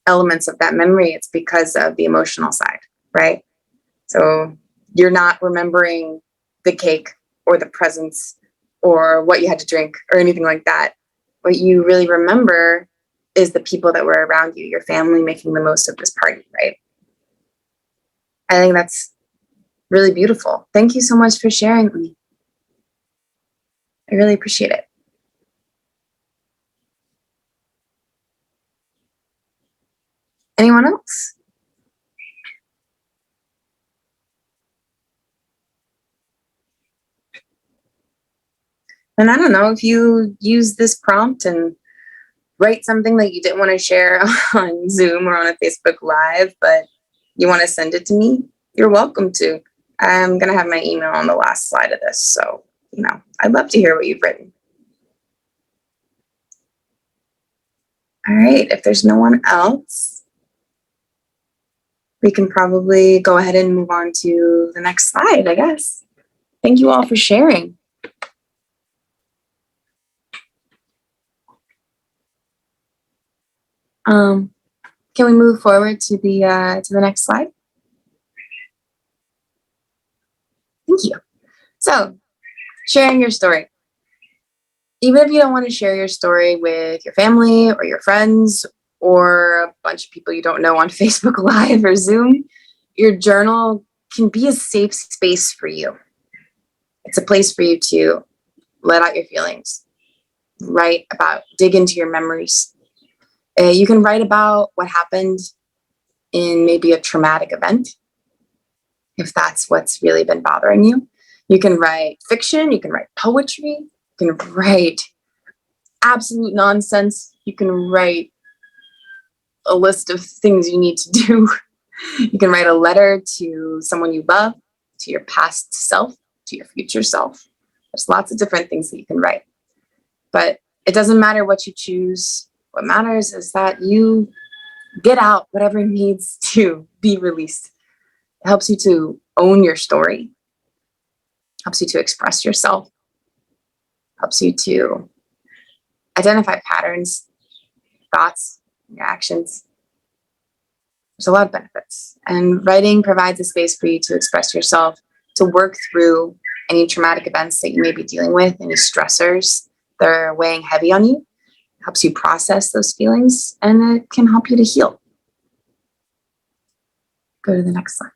elements of that memory. It's because of the emotional side, right? So you're not remembering the cake or the presents or what you had to drink or anything like that. What you really remember is the people that were around you, your family making the most of this party, right? I think that's really beautiful. Thank you so much for sharing with me. I really appreciate it. Anyone else? And I don't know if you use this prompt and write something that you didn't want to share on Zoom or on a Facebook Live, but you want to send it to me, you're welcome to. I'm going to have my email on the last slide of this. So, I'd love to hear what you've written. All right. If there's no one else, we can probably go ahead and move on to the next slide, I guess. Thank you all for sharing. Can we move forward to the next slide? Thank you. So, sharing your story. Even if you don't want to share your story with your family or your friends or a bunch of people you don't know on Facebook Live or Zoom, your journal can be a safe space for you. It's a place for you to let out your feelings, write about, dig into your memories. You can write about what happened in maybe a traumatic event, if that's what's really been bothering you. You can write fiction, you can write poetry, you can write absolute nonsense, you can write a list of things you need to do. You can write a letter to someone you love, to your past self, to your future self. There's lots of different things that you can write. But it doesn't matter what you choose. What matters is that you get out whatever needs to be released. It helps you to own your story, helps you to express yourself, helps you to identify patterns, thoughts, reactions. There's a lot of benefits. And writing provides a space for you to express yourself, to work through any traumatic events that you may be dealing with, any stressors that are weighing heavy on you. It helps you process those feelings, and it can help you to heal. Go to the next slide.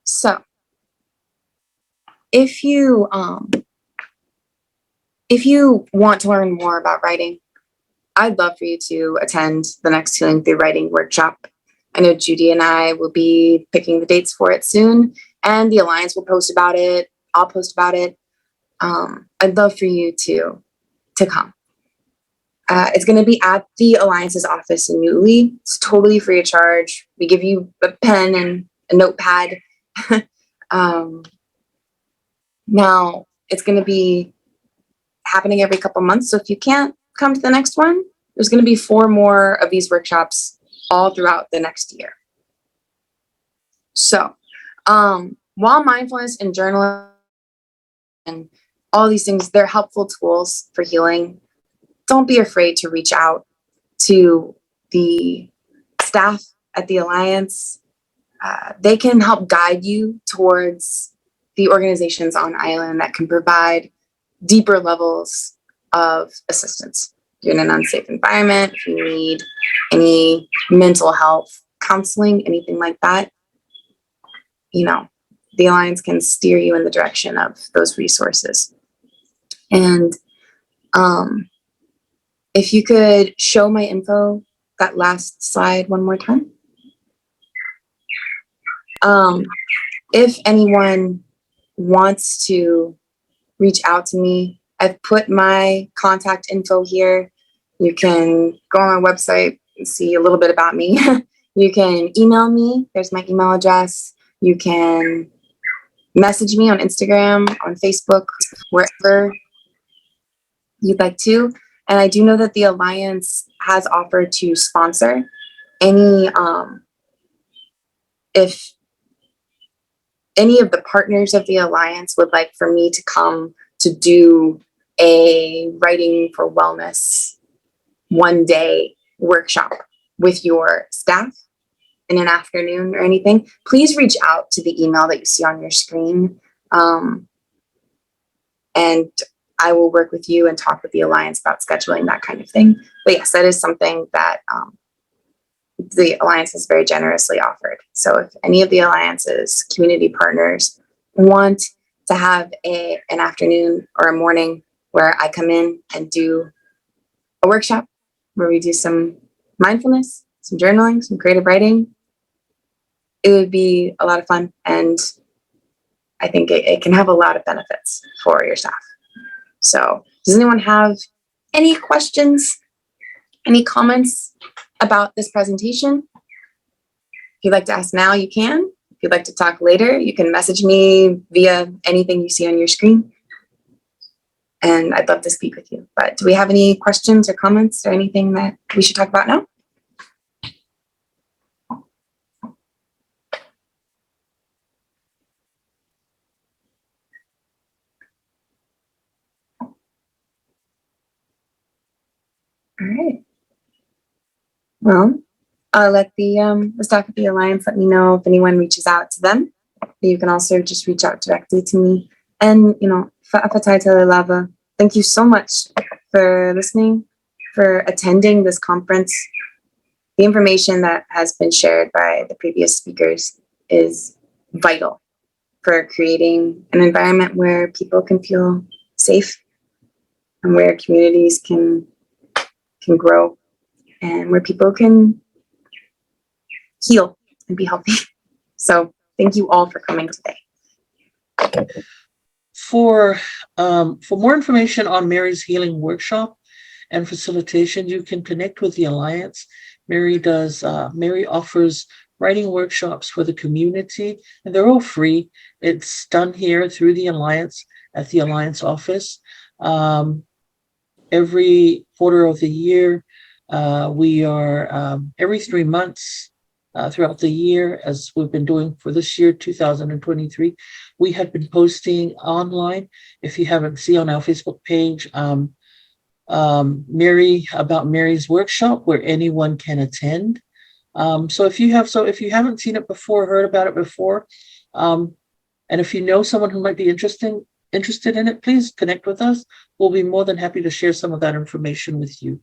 So if you want to learn more about writing, I'd love for you to attend the next Healing Through Writing workshop. I know Judy and I will be picking the dates for it soon, and the Alliance will post about it. I'll post about it. I'd love for you to come. It's going to be at the Alliance's office in Newly. It's totally free of charge. We give you a pen and a notepad. Now, it's going to be happening every couple months. So if you can't come to the next one, there's going to be 4 more of these workshops all throughout the next year. So while mindfulness and journaling and all these things, they're helpful tools for healing, don't be afraid to reach out to the staff at the Alliance. They can help guide you towards the organizations on island that can provide deeper levels of assistance. If you're in an unsafe environment, if you need any mental health counseling, anything like that, the Alliance can steer you in the direction of those resources. And if you could show my info, that last slide one more time. If anyone wants to reach out to me, I've put my contact info here. You can go on my website and see a little bit about me. You can email me. There's my email address. You can message me on Instagram, on Facebook, wherever you'd like to. And I do know that the Alliance has offered to sponsor any, if any of the partners of the Alliance would like for me to come to do a writing for wellness 1-day workshop with your staff in an afternoon or anything, please reach out to the email that you see on your screen. And I will work with you and talk with the Alliance about scheduling that kind of thing. But yes, that is something that the Alliance has very generously offered. So if any of the Alliance's community partners want to have an afternoon or a morning where I come in and do a workshop where we do some mindfulness, some journaling, some creative writing, it would be a lot of fun. And I think it can have a lot of benefits for your staff. So does anyone have any questions, any comments about this presentation? If you'd like to ask now, you can. If you'd like to talk later, you can message me via anything you see on your screen. And I'd love to speak with you. But do we have any questions or comments or anything that we should talk about now? All right. Well, I'll let the staff of the Alliance let me know if anyone reaches out to them. You can also just reach out directly to me. And, you know, Fa'apatai Lava, thank you so much for listening, for attending this conference. The information that has been shared by the previous speakers is vital for creating an environment where people can feel safe and where communities can grow and where people can heal and be healthy. So thank you all for coming today. For more information on Mary's healing workshop and facilitation, you can connect with the Alliance. Mary offers writing workshops for the community, and they're all free. It's done here through the Alliance at the Alliance office. Every quarter of the year, we are every 3 months throughout the year, as we've been doing for this year, 2023. We have been posting online. If you haven't seen on our Facebook page, Mary's workshop, where anyone can attend. So if you haven't seen it before, heard about it before, and if you know someone who might be interested in it, please connect with us. We'll be more than happy to share some of that information with you.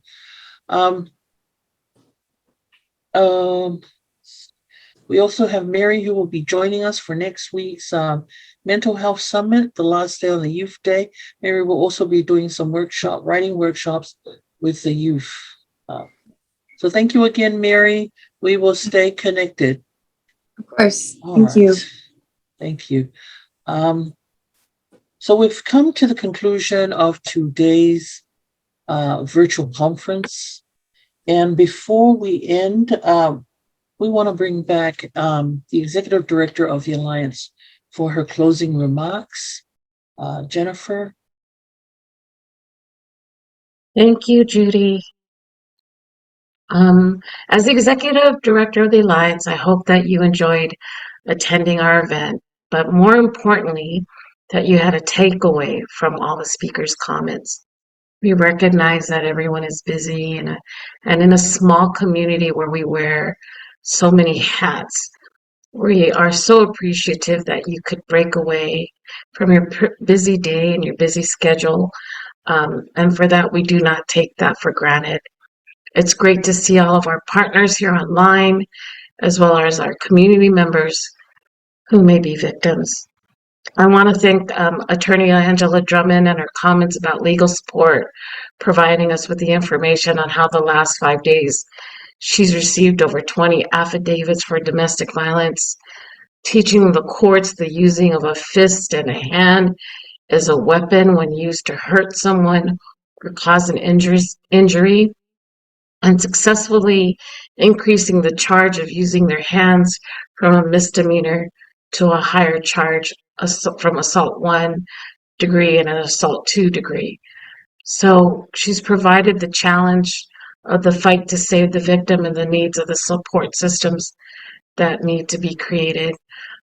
We also have Mary, who will be joining us for next week's Mental Health Summit, the last day on the Youth Day. Mary will also be doing some writing workshops with the youth. So thank you again, Mary. We will stay connected. Of course. Thank you. Thank you. So we've come to the conclusion of today's virtual conference. And before we end, we want to bring back the Executive Director of the Alliance for her closing remarks. Jennifer. Thank you, Judy. As the Executive Director of the Alliance, I hope that you enjoyed attending our event, but more importantly, that you had a takeaway from all the speakers' comments. We recognize that everyone is busy and in a small community where we wear so many hats. We are so appreciative that you could break away from your busy day and your busy schedule. And for that, we do not take that for granted. It's great to see all of our partners here online, as well as our community members who may be victims. I want to thank Attorney Angela Drummond and her comments about legal support, providing us with the information on how the last 5 days she's received over 20 affidavits for domestic violence, teaching the courts the using of a fist and a hand is a weapon when used to hurt someone or cause an injury, and successfully increasing the charge of using their hands from a misdemeanor to a higher charge from assault 1 degree and an assault 2 degree. So she's provided the challenge of the fight to save the victim and the needs of the support systems that need to be created.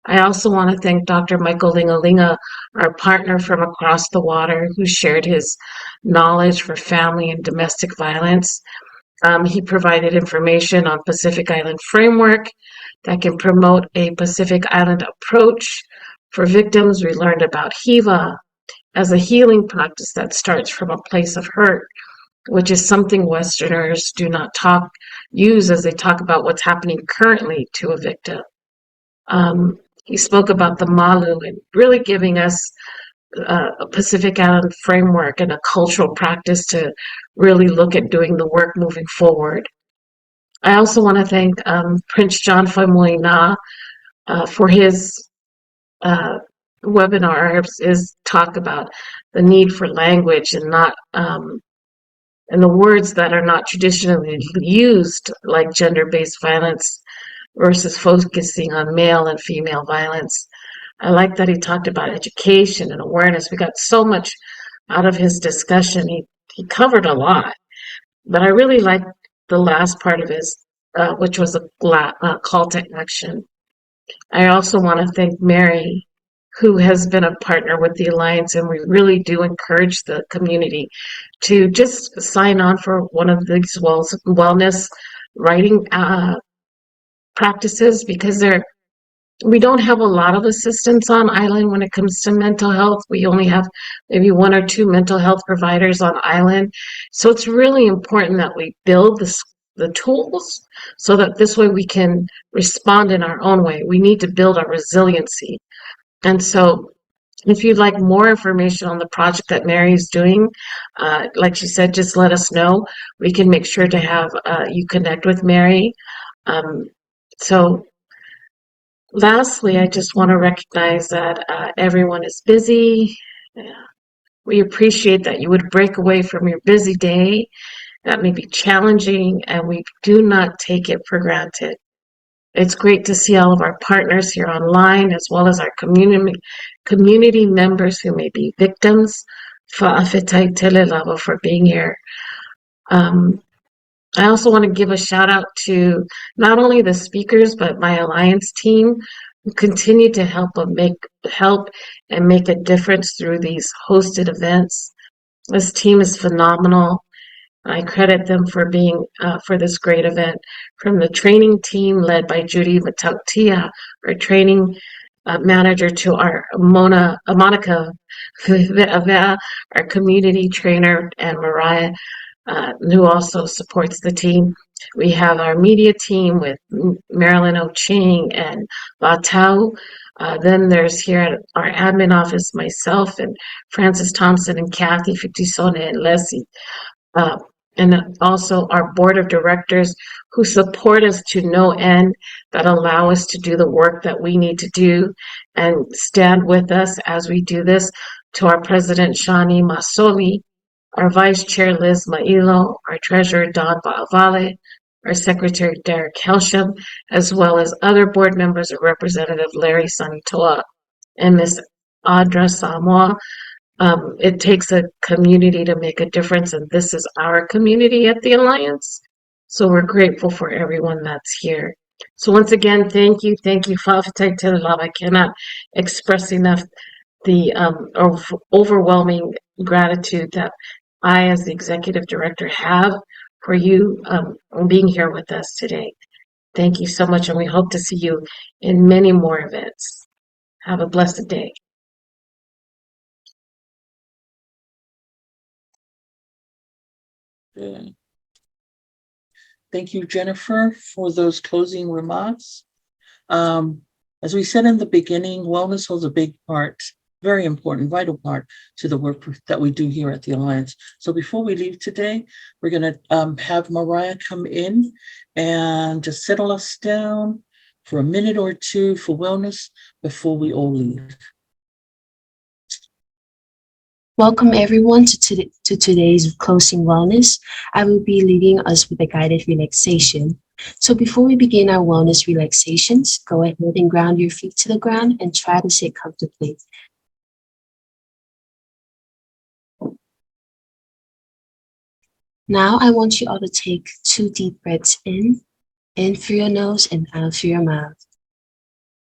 I also want to thank Dr. Michael Lingalinga, our partner from across the water, who shared his knowledge for family and domestic violence. He provided information on Pacific Island Framework that can promote a Pacific Island approach for victims. We learned about HIVA as a healing practice that starts from a place of hurt, which is something Westerners do not use as they talk about what's happening currently to a victim. He spoke about the Malu and really giving us a Pacific Island framework and a cultural practice to really look at doing the work moving forward. I also want to thank Prince John Famuina for his webinar, his talk about the need for language and not and the words that are not traditionally used, like gender-based violence versus focusing on male and female violence. I like that he talked about education and awareness. We got so much out of his discussion. He covered a lot, but I really liked the last part of his, which was a call to action. I also want to thank Mary, who has been a partner with the Alliance, and we really do encourage the community to just sign on for one of these wellness writing practices, because we don't have a lot of assistance on island when it comes to mental health. We only have maybe 1 or 2 mental health providers on island. So it's really important that we build the tools so that this way we can respond in our own way. We need to build our resiliency. And so if you'd like more information on the project that Mary's doing, like she said, just let us know. We can make sure to have you connect with Mary. So lastly, I just want to recognize that everyone is busy. We appreciate that you would break away from your busy day. That may be challenging, and we do not take it for granted. It's great to see all of our partners here online, as well as our community members who may be victims. Fa'afetai telelava for being here. I also want to give a shout out to not only the speakers, but my Alliance team who continue to help and make a difference through these hosted events. This team is phenomenal. I credit them for being for this great event. From the training team led by Judy Matautia, our training manager, to our Monica Vea, our community trainer, and Mariah, who also supports the team. We have our media team with Marilyn O'Ching and La Tau. Then there's here at our admin office, myself and Francis Thompson and Kathy Fitisone and Leslie. And also our board of directors who support us to no end, that allow us to do the work that we need to do and stand with us as we do this. To our president, Shani Masoli, our vice chair, Liz Mailo, our treasurer, Don Baavale, our secretary, Derek Helsham, as well as other board members, Representative Larry Sanitoa and Ms. Audra Samoa. It takes a community to make a difference, and this is our community at the Alliance. So we're grateful for everyone that's here. So once again, thank you. Fa'afetai telelava. I cannot express enough the overwhelming gratitude that I, as the executive director, have for you being here with us today. Thank you so much, and we hope to see you in many more events. Have a blessed day. Good. Thank you, Jennifer, for those closing remarks. As we said in the beginning, wellness holds a big part, very important, vital part to the work that we do here at the Alliance. So before we leave today, we're going to have Mariah come in and just settle us down for a minute or two for wellness before we all leave. Welcome everyone to today's closing wellness. I will be leading us with a guided relaxation. So before we begin our wellness relaxations, go ahead and ground your feet to the ground and try to sit comfortably. Now I want you all to take 2 deep breaths in through your nose and out through your mouth.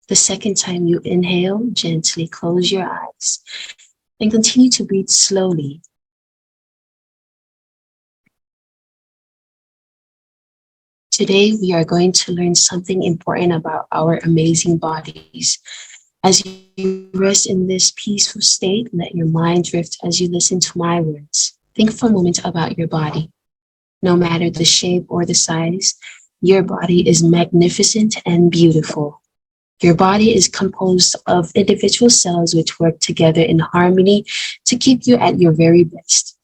The second time you inhale, gently close your eyes and continue to breathe slowly. Today, we are going to learn something important about our amazing bodies. As you rest in this peaceful state, let your mind drift as you listen to my words. Think for a moment about your body. No matter the shape or the size, your body is magnificent and beautiful. Your body is composed of individual cells which work together in harmony to keep you at your very best.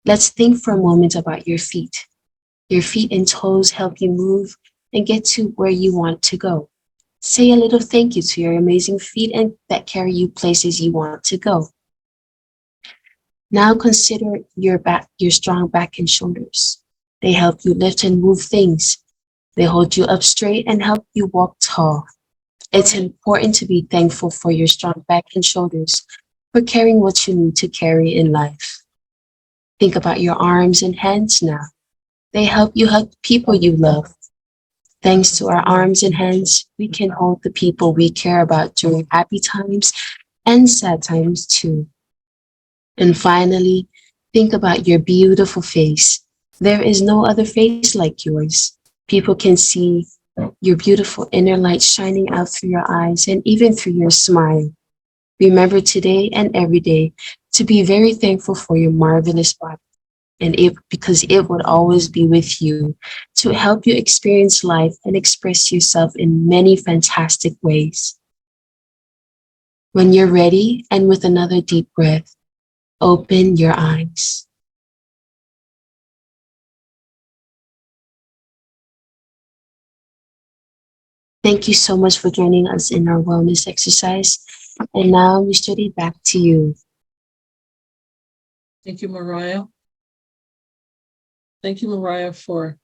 Let's think for a moment about your feet. Your feet and toes help you move and get to where you want to go. Say a little thank you to your amazing feet and that carry you places you want to go. Now consider your back, your strong back and shoulders. They help you lift and move things. They hold you up straight and help you walk tall. It's important to be thankful for your strong back and shoulders for carrying what you need to carry in life. Think about your arms and hands now. They help you hug people you love. Thanks to our arms and hands, we can hold the people we care about during happy times and sad times too. And finally, think about your beautiful face. There is no other face like yours. People can see your beautiful inner light shining out through your eyes and even through your smile. Remember today and every day to be very thankful for your marvelous body, and because it would always be with you to help you experience life and express yourself in many fantastic ways. When you're ready, and with another deep breath, open your eyes. Thank you so much for joining us in our wellness exercise. And now, Mr. D, back to you. Thank you, Mariah. Thank you, Mariah, for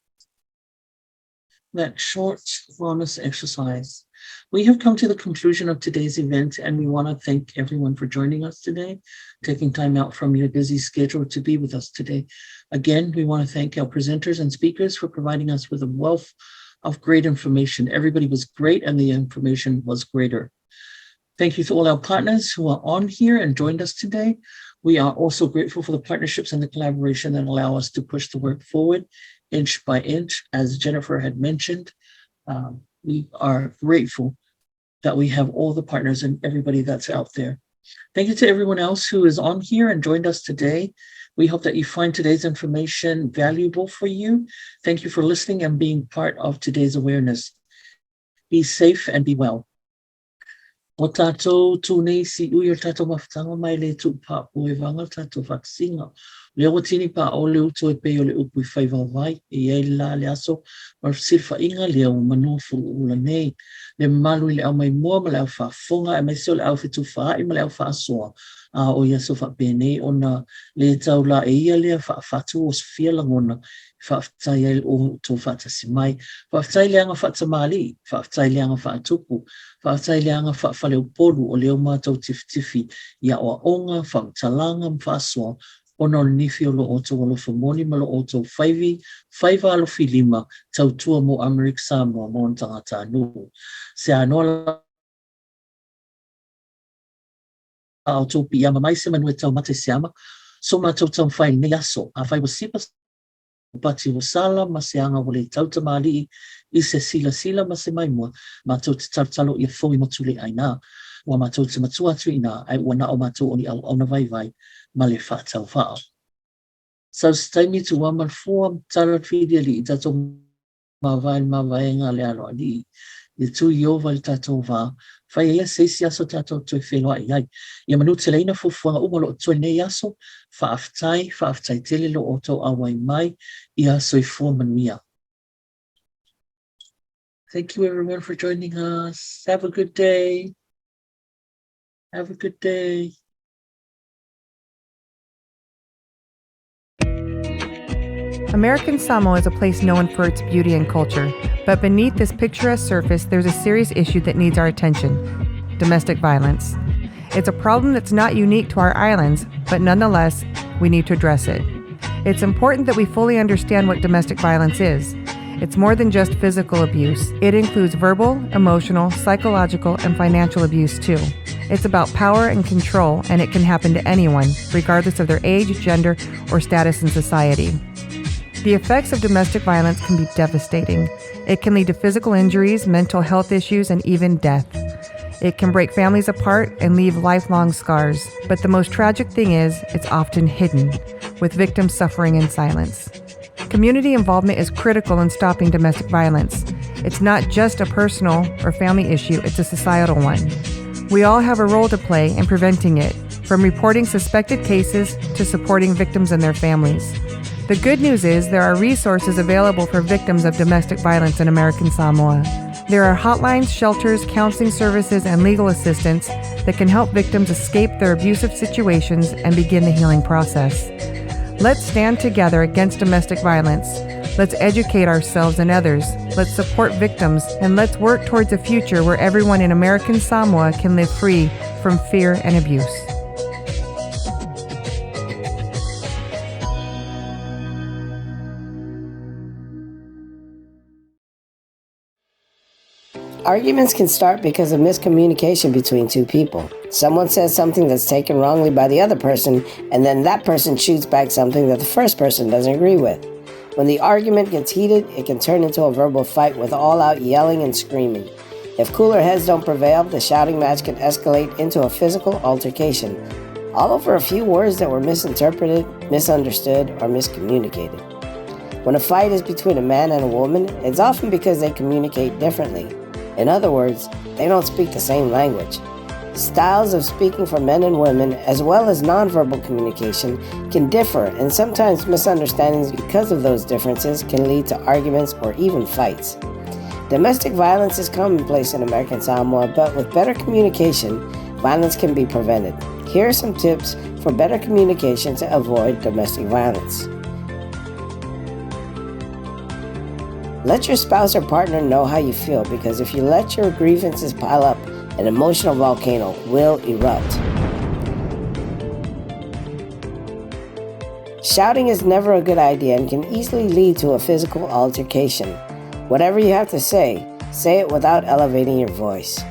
that short wellness exercise. We have come to the conclusion of today's event, and we want to thank everyone for joining us today, taking time out from your busy schedule to be with us today. Again, we want to thank our presenters and speakers for providing us with a wealth of great information. Everybody was great, and the information was greater. Thank you to all our partners who are on here and joined us today. We are also grateful for the partnerships and the collaboration that allow us to push the work forward inch by inch. As Jennifer had mentioned, we are grateful that we have all the partners and everybody that's out there. Thank you to everyone else who is on here and joined us today. We hope that you find today's information valuable for you. Thank you for listening and being part of today's awareness. Be safe and be well. O tātou tūnei si ui o tātou mawhitanga mai le tū pā o e wanga tātou whaksinga. Le o tini pā o le uto e pei o le upu I whaiva vai e ei la le aso mar sirfa inga le au manofu ula nei. Le malu le au mai mua ma le au whafonga e mai seo le au fitu wha I ma le au whaasoa. A o ia so whapene o na le tau la e ia lea whaafatu o sfia langona whaafatai ai o tō whaatasi mai. Whaafatai leanga whaatamali, whaafatai leanga whaatupu, whaafatai leanga whaafaleu polu o leo mātou tifitifi ia o onga whaatalanga mwhaasoa o no nifi o lo o tō walo whamoni ma lo o tō whaiva alofi lima tau tua mo Amerik Samoa mo tangata nuhu. Se anoa au tō pi ama mai se manue tau mate siama, so mātou tau whai nei aso, a whai wa sipa pati o sala ma se anga wale tau tamali I se sila ma se mai mua, mātou te tartalo I a fōi matule aina, wa mātou te matua atu ina, ai wana o mātou oni au na vai, ma le whaatau whao. Sau staimi tu waman fua tara whidia li I tatou ma vaenga le alo ali, I tu I ova le tatou wha, whai ea seisi aso tatou tui wheloa I ai. Ia manu te leina fufuanga umalo tui nei aso, whaaftai tele lo o tau awai mai, I aso I fua manuia. Thank you everyone for joining us. Have a good day. Have a good day. American Samoa is a place known for its beauty and culture, but beneath this picturesque surface, there's a serious issue that needs our attention: domestic violence. It's a problem that's not unique to our islands, but nonetheless, we need to address it. It's important that we fully understand what domestic violence is. It's more than just physical abuse. It includes verbal, emotional, psychological, and financial abuse too. It's about power and control, and it can happen to anyone, regardless of their age, gender, or status in society. The effects of domestic violence can be devastating. It can lead to physical injuries, mental health issues, and even death. It can break families apart and leave lifelong scars. But the most tragic thing is, it's often hidden, with victims suffering in silence. Community involvement is critical in stopping domestic violence. It's not just a personal or family issue, it's a societal one. We all have a role to play in preventing it, from reporting suspected cases to supporting victims and their families. The good news is there are resources available for victims of domestic violence in American Samoa. There are hotlines, shelters, counseling services, and legal assistance that can help victims escape their abusive situations and begin the healing process. Let's stand together against domestic violence. Let's educate ourselves and others. Let's support victims, and let's work towards a future where everyone in American Samoa can live free from fear and abuse. Arguments can start because of miscommunication between two people. Someone says something that's taken wrongly by the other person, and then that person shoots back something that the first person doesn't agree with. When the argument gets heated, it can turn into a verbal fight with all-out yelling and screaming. If cooler heads don't prevail, the shouting match can escalate into a physical altercation, all over a few words that were misinterpreted, misunderstood, or miscommunicated. When a fight is between a man and a woman, it's often because they communicate differently. In other words, they don't speak the same language. Styles of speaking for men and women, as well as nonverbal communication, can differ, and sometimes misunderstandings because of those differences can lead to arguments or even fights. Domestic violence is commonplace in American Samoa, but with better communication, violence can be prevented. Here are some tips for better communication to avoid domestic violence. Let your spouse or partner know how you feel, because if you let your grievances pile up, an emotional volcano will erupt. Shouting is never a good idea and can easily lead to a physical altercation. Whatever you have to say it without elevating your voice.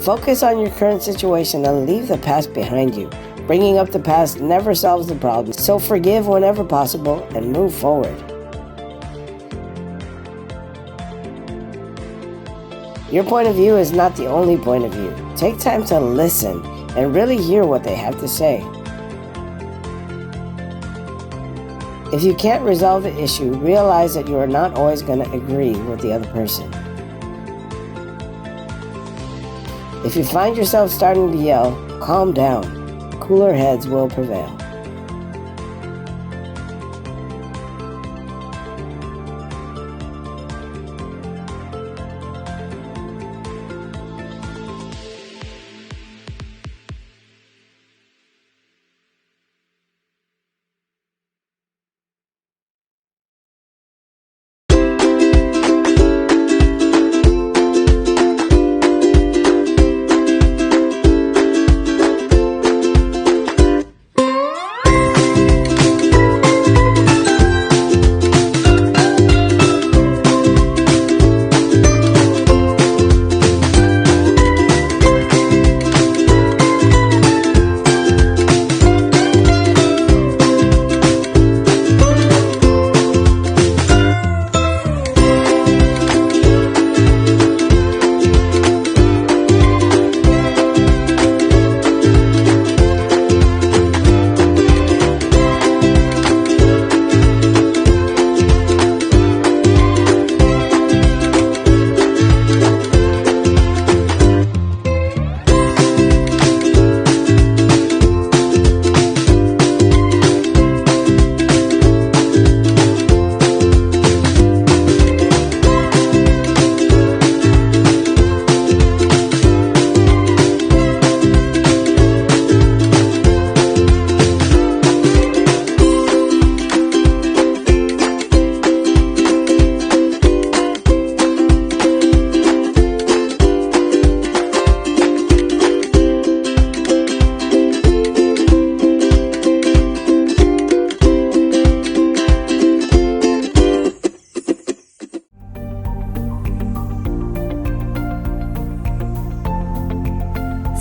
Focus on your current situation and leave the past behind you. Bringing up the past never solves the problem, so forgive whenever possible and move forward. Your point of view is not the only point of view. Take time to listen and really hear what they have to say. If you can't resolve the issue, realize that you are not always going to agree with the other person. If you find yourself starting to yell, calm down. Cooler heads will prevail.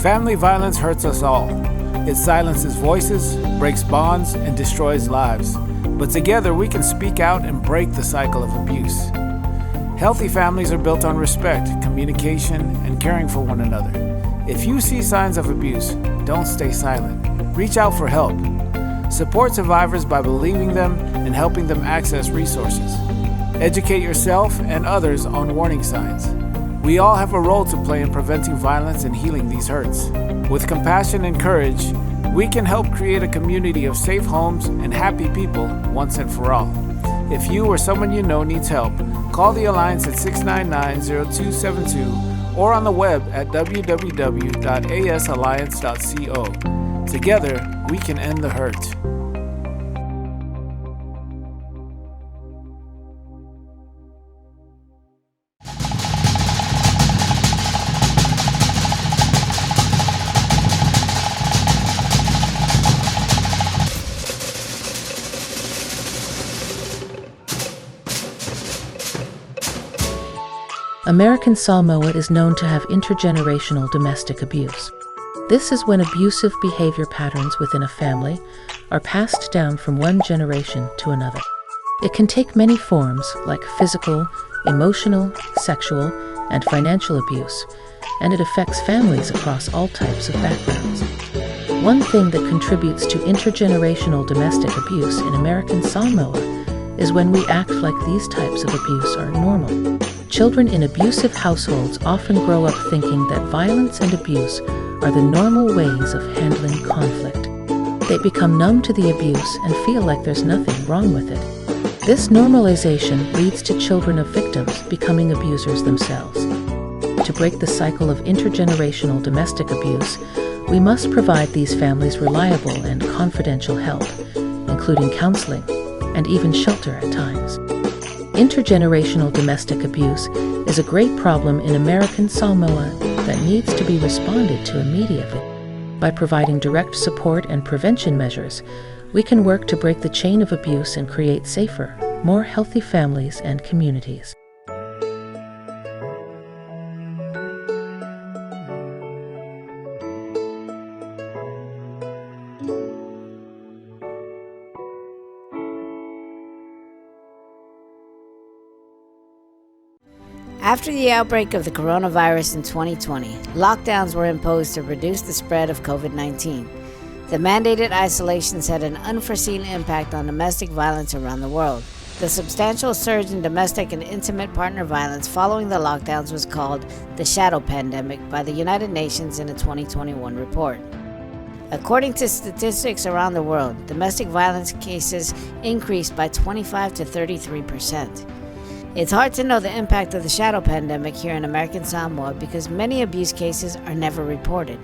Family violence hurts us all. It silences voices, breaks bonds, and destroys lives. But together we can speak out and break the cycle of abuse. Healthy families are built on respect, communication, and caring for one another. If you see signs of abuse, don't stay silent. Reach out for help. Support survivors by believing them and helping them access resources. Educate yourself and others on warning signs. We all have a role to play in preventing violence and healing these hurts. With compassion and courage, we can help create a community of safe homes and happy people once and for all. If you or someone you know needs help, call the Alliance at 699-0272 or on the web at www.asalliance.co. Together, we can end the hurt. American Samoa is known to have intergenerational domestic abuse. This is when abusive behavior patterns within a family are passed down from one generation to another. It can take many forms like physical, emotional, sexual, and financial abuse, and it affects families across all types of backgrounds. One thing that contributes to intergenerational domestic abuse in American Samoa is when we act like these types of abuse are normal. Children in abusive households often grow up thinking that violence and abuse are the normal ways of handling conflict. They become numb to the abuse and feel like there's nothing wrong with it. This normalization leads to children of victims becoming abusers themselves. To break the cycle of intergenerational domestic abuse, we must provide these families reliable and confidential help, including counseling and even shelter at times. Intergenerational domestic abuse is a great problem in American Samoa that needs to be responded to immediately. By providing direct support and prevention measures, we can work to break the chain of abuse and create safer, more healthy families and communities. After the outbreak of the coronavirus in 2020, lockdowns were imposed to reduce the spread of COVID-19. The mandated isolations had an unforeseen impact on domestic violence around the world. The substantial surge in domestic and intimate partner violence following the lockdowns was called the shadow pandemic by the United Nations in a 2021 report. According to statistics around the world, domestic violence cases increased by 25 to 33%. It's hard to know the impact of the shadow pandemic here in American Samoa because many abuse cases are never reported.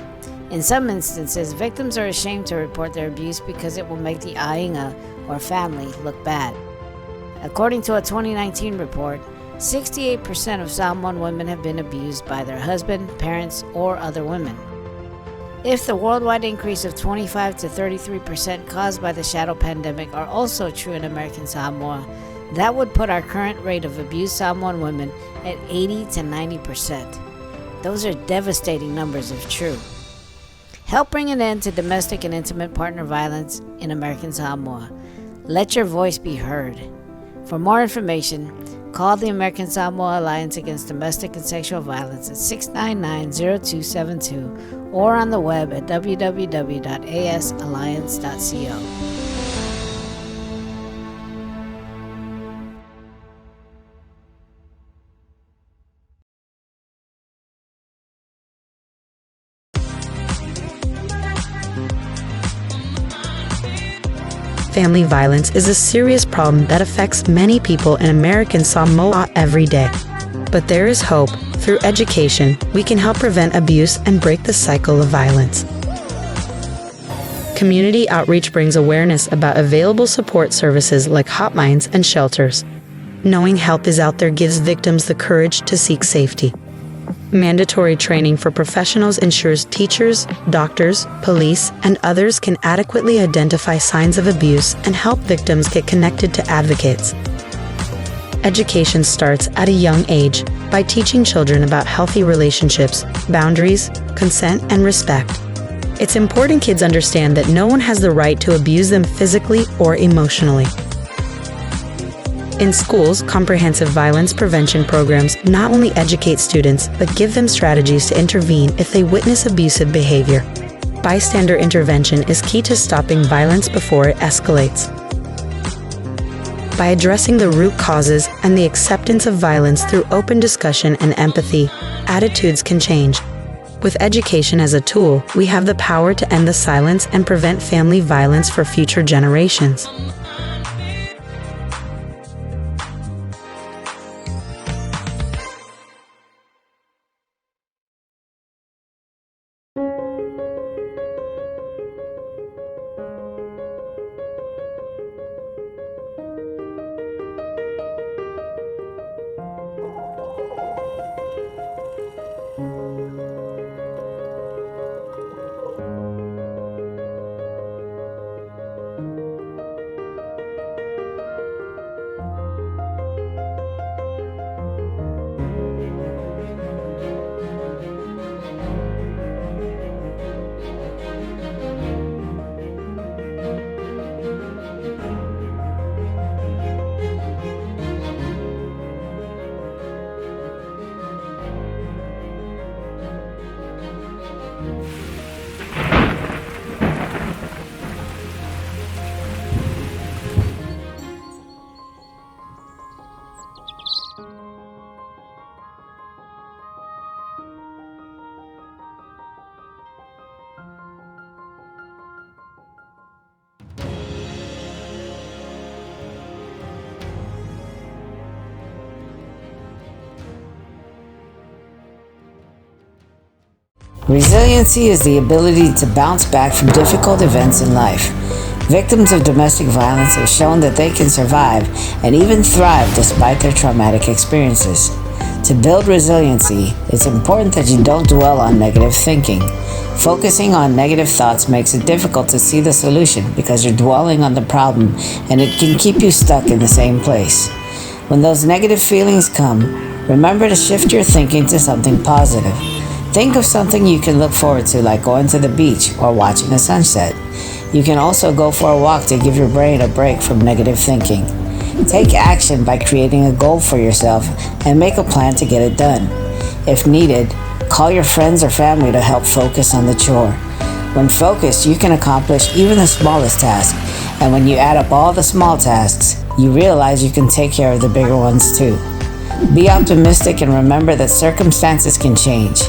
In some instances, victims are ashamed to report their abuse because it will make the ainga, or family, look bad. According to a 2019 report, 68% of Samoan women have been abused by their husband, parents, or other women. If the worldwide increase of 25 to 33% caused by the shadow pandemic are also true in American Samoa, that would put our current rate of abused Samoan women at 80 to 90%. Those are devastating numbers if true. Help bring an end to domestic and intimate partner violence in American Samoa. Let your voice be heard. For more information, call the American Samoa Alliance Against Domestic and Sexual Violence at 699-0272 or on the web at www.asalliance.co. Family violence is a serious problem that affects many people in American Samoa every day. But there is hope. Through education, we can help prevent abuse and break the cycle of violence. Community outreach brings awareness about available support services like hotlines and shelters. Knowing help is out there gives victims the courage to seek safety. Mandatory training for professionals ensures teachers, doctors, police, and others can adequately identify signs of abuse and help victims get connected to advocates. education starts at a young age by teaching children about healthy relationships, boundaries, consent, and respect. It's important kids understand that no one has the right to abuse them physically or emotionally. In schools, comprehensive violence prevention programs not only educate students, but give them strategies to intervene if they witness abusive behavior. Bystander intervention is key to stopping violence before it escalates. By addressing the root causes and the acceptance of violence through open discussion and empathy, attitudes can change. With education as a tool, we have the power to end the silence and prevent family violence for future generations. Resiliency is the ability to bounce back from difficult events in life. Victims of domestic violence have shown that they can survive and even thrive despite their traumatic experiences. To build resiliency, it's important that you don't dwell on negative thinking. Focusing on negative thoughts makes it difficult to see the solution because you're dwelling on the problem and it can keep you stuck in the same place. When those negative feelings come, remember to shift your thinking to something positive. Think of something you can look forward to, like going to the beach or watching a sunset. You can also go for a walk to give your brain a break from negative thinking. Take action by creating a goal for yourself and make a plan to get it done. If needed, call your friends or family to help focus on the chore. When focused, you can accomplish even the smallest task, and when you add up all the small tasks, you realize you can take care of the bigger ones too. Be optimistic and remember that circumstances can change.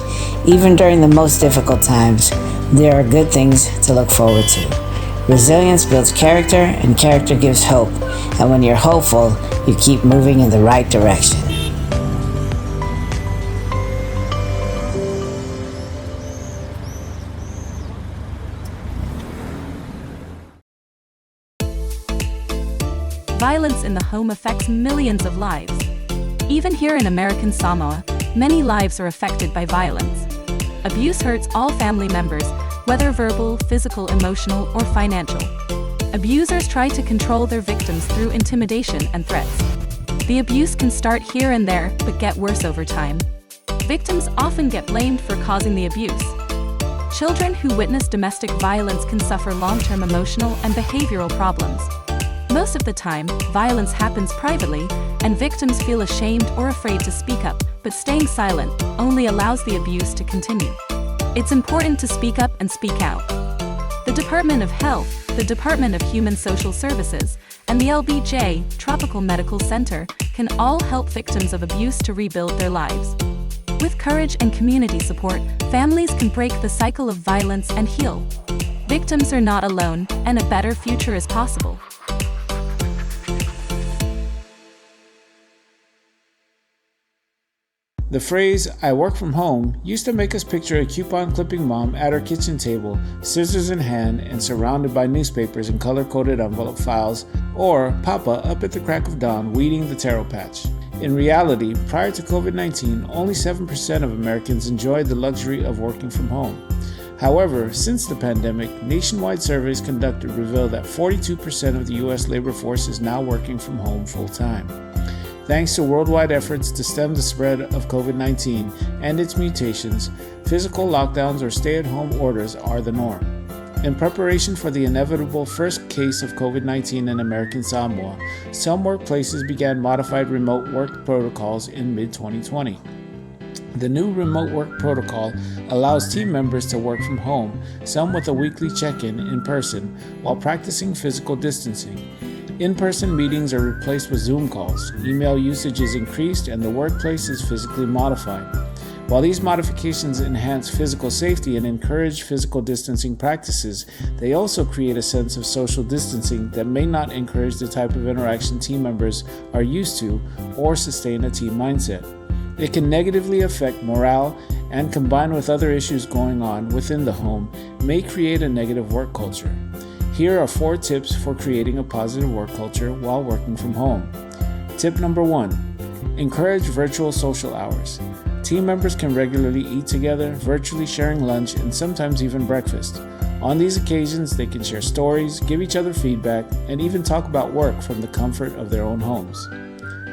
Even during the most difficult times, there are good things to look forward to. Resilience builds character, and character gives hope. And when you're hopeful, you keep moving in the right direction. Violence in the home affects millions of lives. Even here in American Samoa, many lives are affected by violence. Abuse hurts all family members, whether verbal, physical, emotional, or financial. Abusers try to control their victims through intimidation and threats. The abuse can start here and there, but get worse over time. Victims often get blamed for causing the abuse. Children who witness domestic violence can suffer long-term emotional and behavioral problems. Most of the time, violence happens privately, and victims feel ashamed or afraid to speak up, but staying silent only allows the abuse to continue. It's important to speak up and speak out. The Department of Health, the Department of Human Social Services, and the LBJ Tropical Medical Center can all help victims of abuse to rebuild their lives. With courage and community support, families can break the cycle of violence and heal. Victims are not alone, and a better future is possible. The phrase, "I work from home," used to make us picture a coupon clipping mom at her kitchen table, scissors in hand and surrounded by newspapers and color-coded envelope files, or Papa up at the crack of dawn weeding the taro patch. In reality, prior to COVID-19, only 7% of Americans enjoyed the luxury of working from home. However, since the pandemic, nationwide surveys conducted reveal that 42% of the U.S. labor force is now working from home full-time. Thanks to worldwide efforts to stem the spread of COVID-19 and its mutations, physical lockdowns or stay-at-home orders are the norm. In preparation for the inevitable first case of COVID-19 in American Samoa, some workplaces began modified remote work protocols in mid-2020. The new remote work protocol allows team members to work from home, some with a weekly check-in in person, while practicing physical distancing. In-person meetings are replaced with Zoom calls, email usage is increased, and the workplace is physically modified. While these modifications enhance physical safety and encourage physical distancing practices, they also create a sense of social distancing that may not encourage the type of interaction team members are used to or sustain a team mindset. It can negatively affect morale and, combined with other issues going on within the home, may create a negative work culture. Here are 4 tips for creating a positive work culture while working from home. Tip number 1. Encourage virtual social hours. Team members can regularly eat together, virtually sharing lunch and sometimes even breakfast. On these occasions, they can share stories, give each other feedback, and even talk about work from the comfort of their own homes.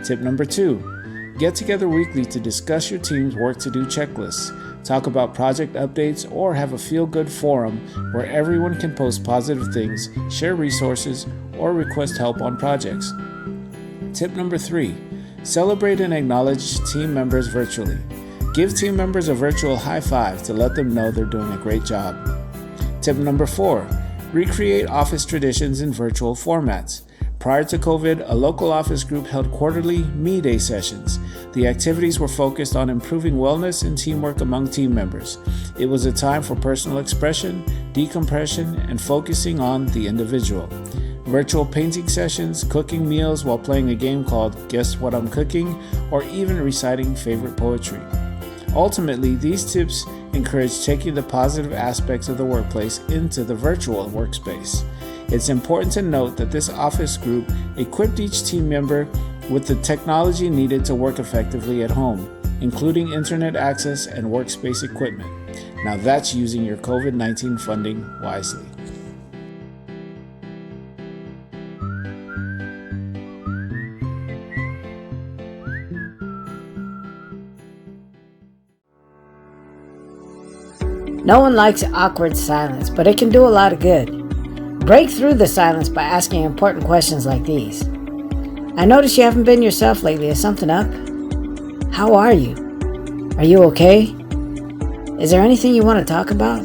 Tip number 2. Get together weekly to discuss your team's work-to-do checklists, talk about project updates, or have a feel-good forum where everyone can post positive things, share resources, or request help on projects. Tip number 3. Celebrate and acknowledge team members virtually. Give team members a virtual high five to let them know they're doing a great job. Tip number 4. Recreate office traditions in virtual formats. Prior to COVID, a local office group held quarterly Me Day sessions. The activities were focused on improving wellness and teamwork among team members. It was a time for personal expression, decompression, and focusing on the individual. Virtual painting sessions, cooking meals while playing a game called Guess What I'm Cooking, or even reciting favorite poetry. Ultimately, these tips encourage taking the positive aspects of the workplace into the virtual workspace. It's important to note that this office group equipped each team member with the technology needed to work effectively at home, including internet access and workspace equipment. Now that's using your COVID-19 funding wisely. No one likes awkward silence, but it can do a lot of good. Break through the silence by asking important questions like these. I notice you haven't been yourself lately. Is something up? How are you? Are you okay? Is there anything you want to talk about?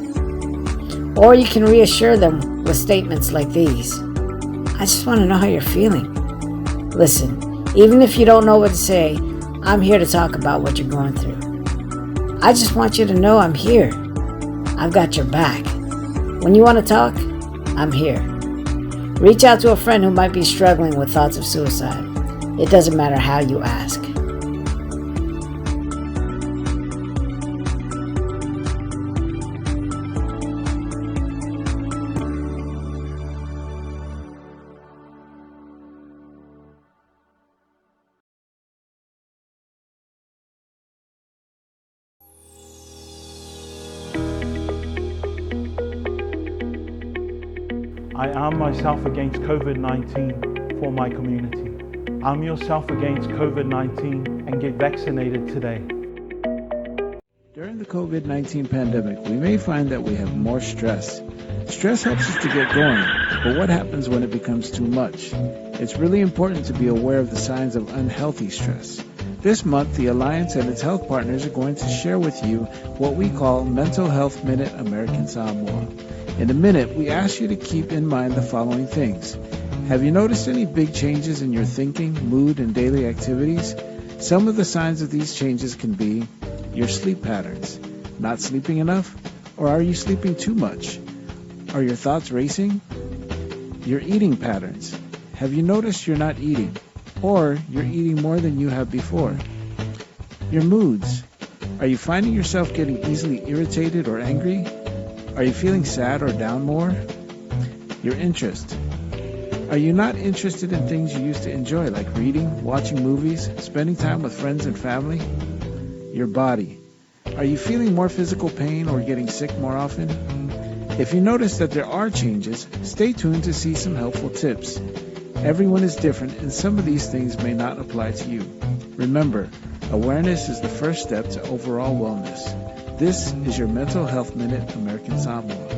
Or you can reassure them with statements like these. I just want to know how you're feeling. Listen, even if you don't know what to say, I'm here to talk about what you're going through. I just want you to know I'm here. I've got your back. When you want to talk, I'm here. Reach out to a friend who might be struggling with thoughts of suicide. It doesn't matter how you ask. I arm myself against COVID-19 for my community. Arm yourself against COVID-19 and get vaccinated today. During the COVID-19 pandemic, we may find that we have more stress. Stress helps us to get going, but what happens when it becomes too much? It's really important to be aware of the signs of unhealthy stress. This month, the Alliance and its health partners are going to share with you what we call Mental Health Minute American Samoa. In a minute, we ask you to keep in mind the following things. Have you noticed any big changes in your thinking, mood, and daily activities? Some of the signs of these changes can be your sleep patterns. Not sleeping enough? Or are you sleeping too much? Are your thoughts racing? Your eating patterns. Have you noticed you're not eating? Or you're eating more than you have before? Your moods. Are you finding yourself getting easily irritated or angry? Are you feeling sad or down more? Your interest. Are you not interested in things you used to enjoy, like reading, watching movies, spending time with friends and family? Your body. Are you feeling more physical pain or getting sick more often? If you notice that there are changes, stay tuned to see some helpful tips. Everyone is different, and some of these things may not apply to you. Remember, awareness is the first step to overall wellness. This is your Mental Health Minute, American Samoa.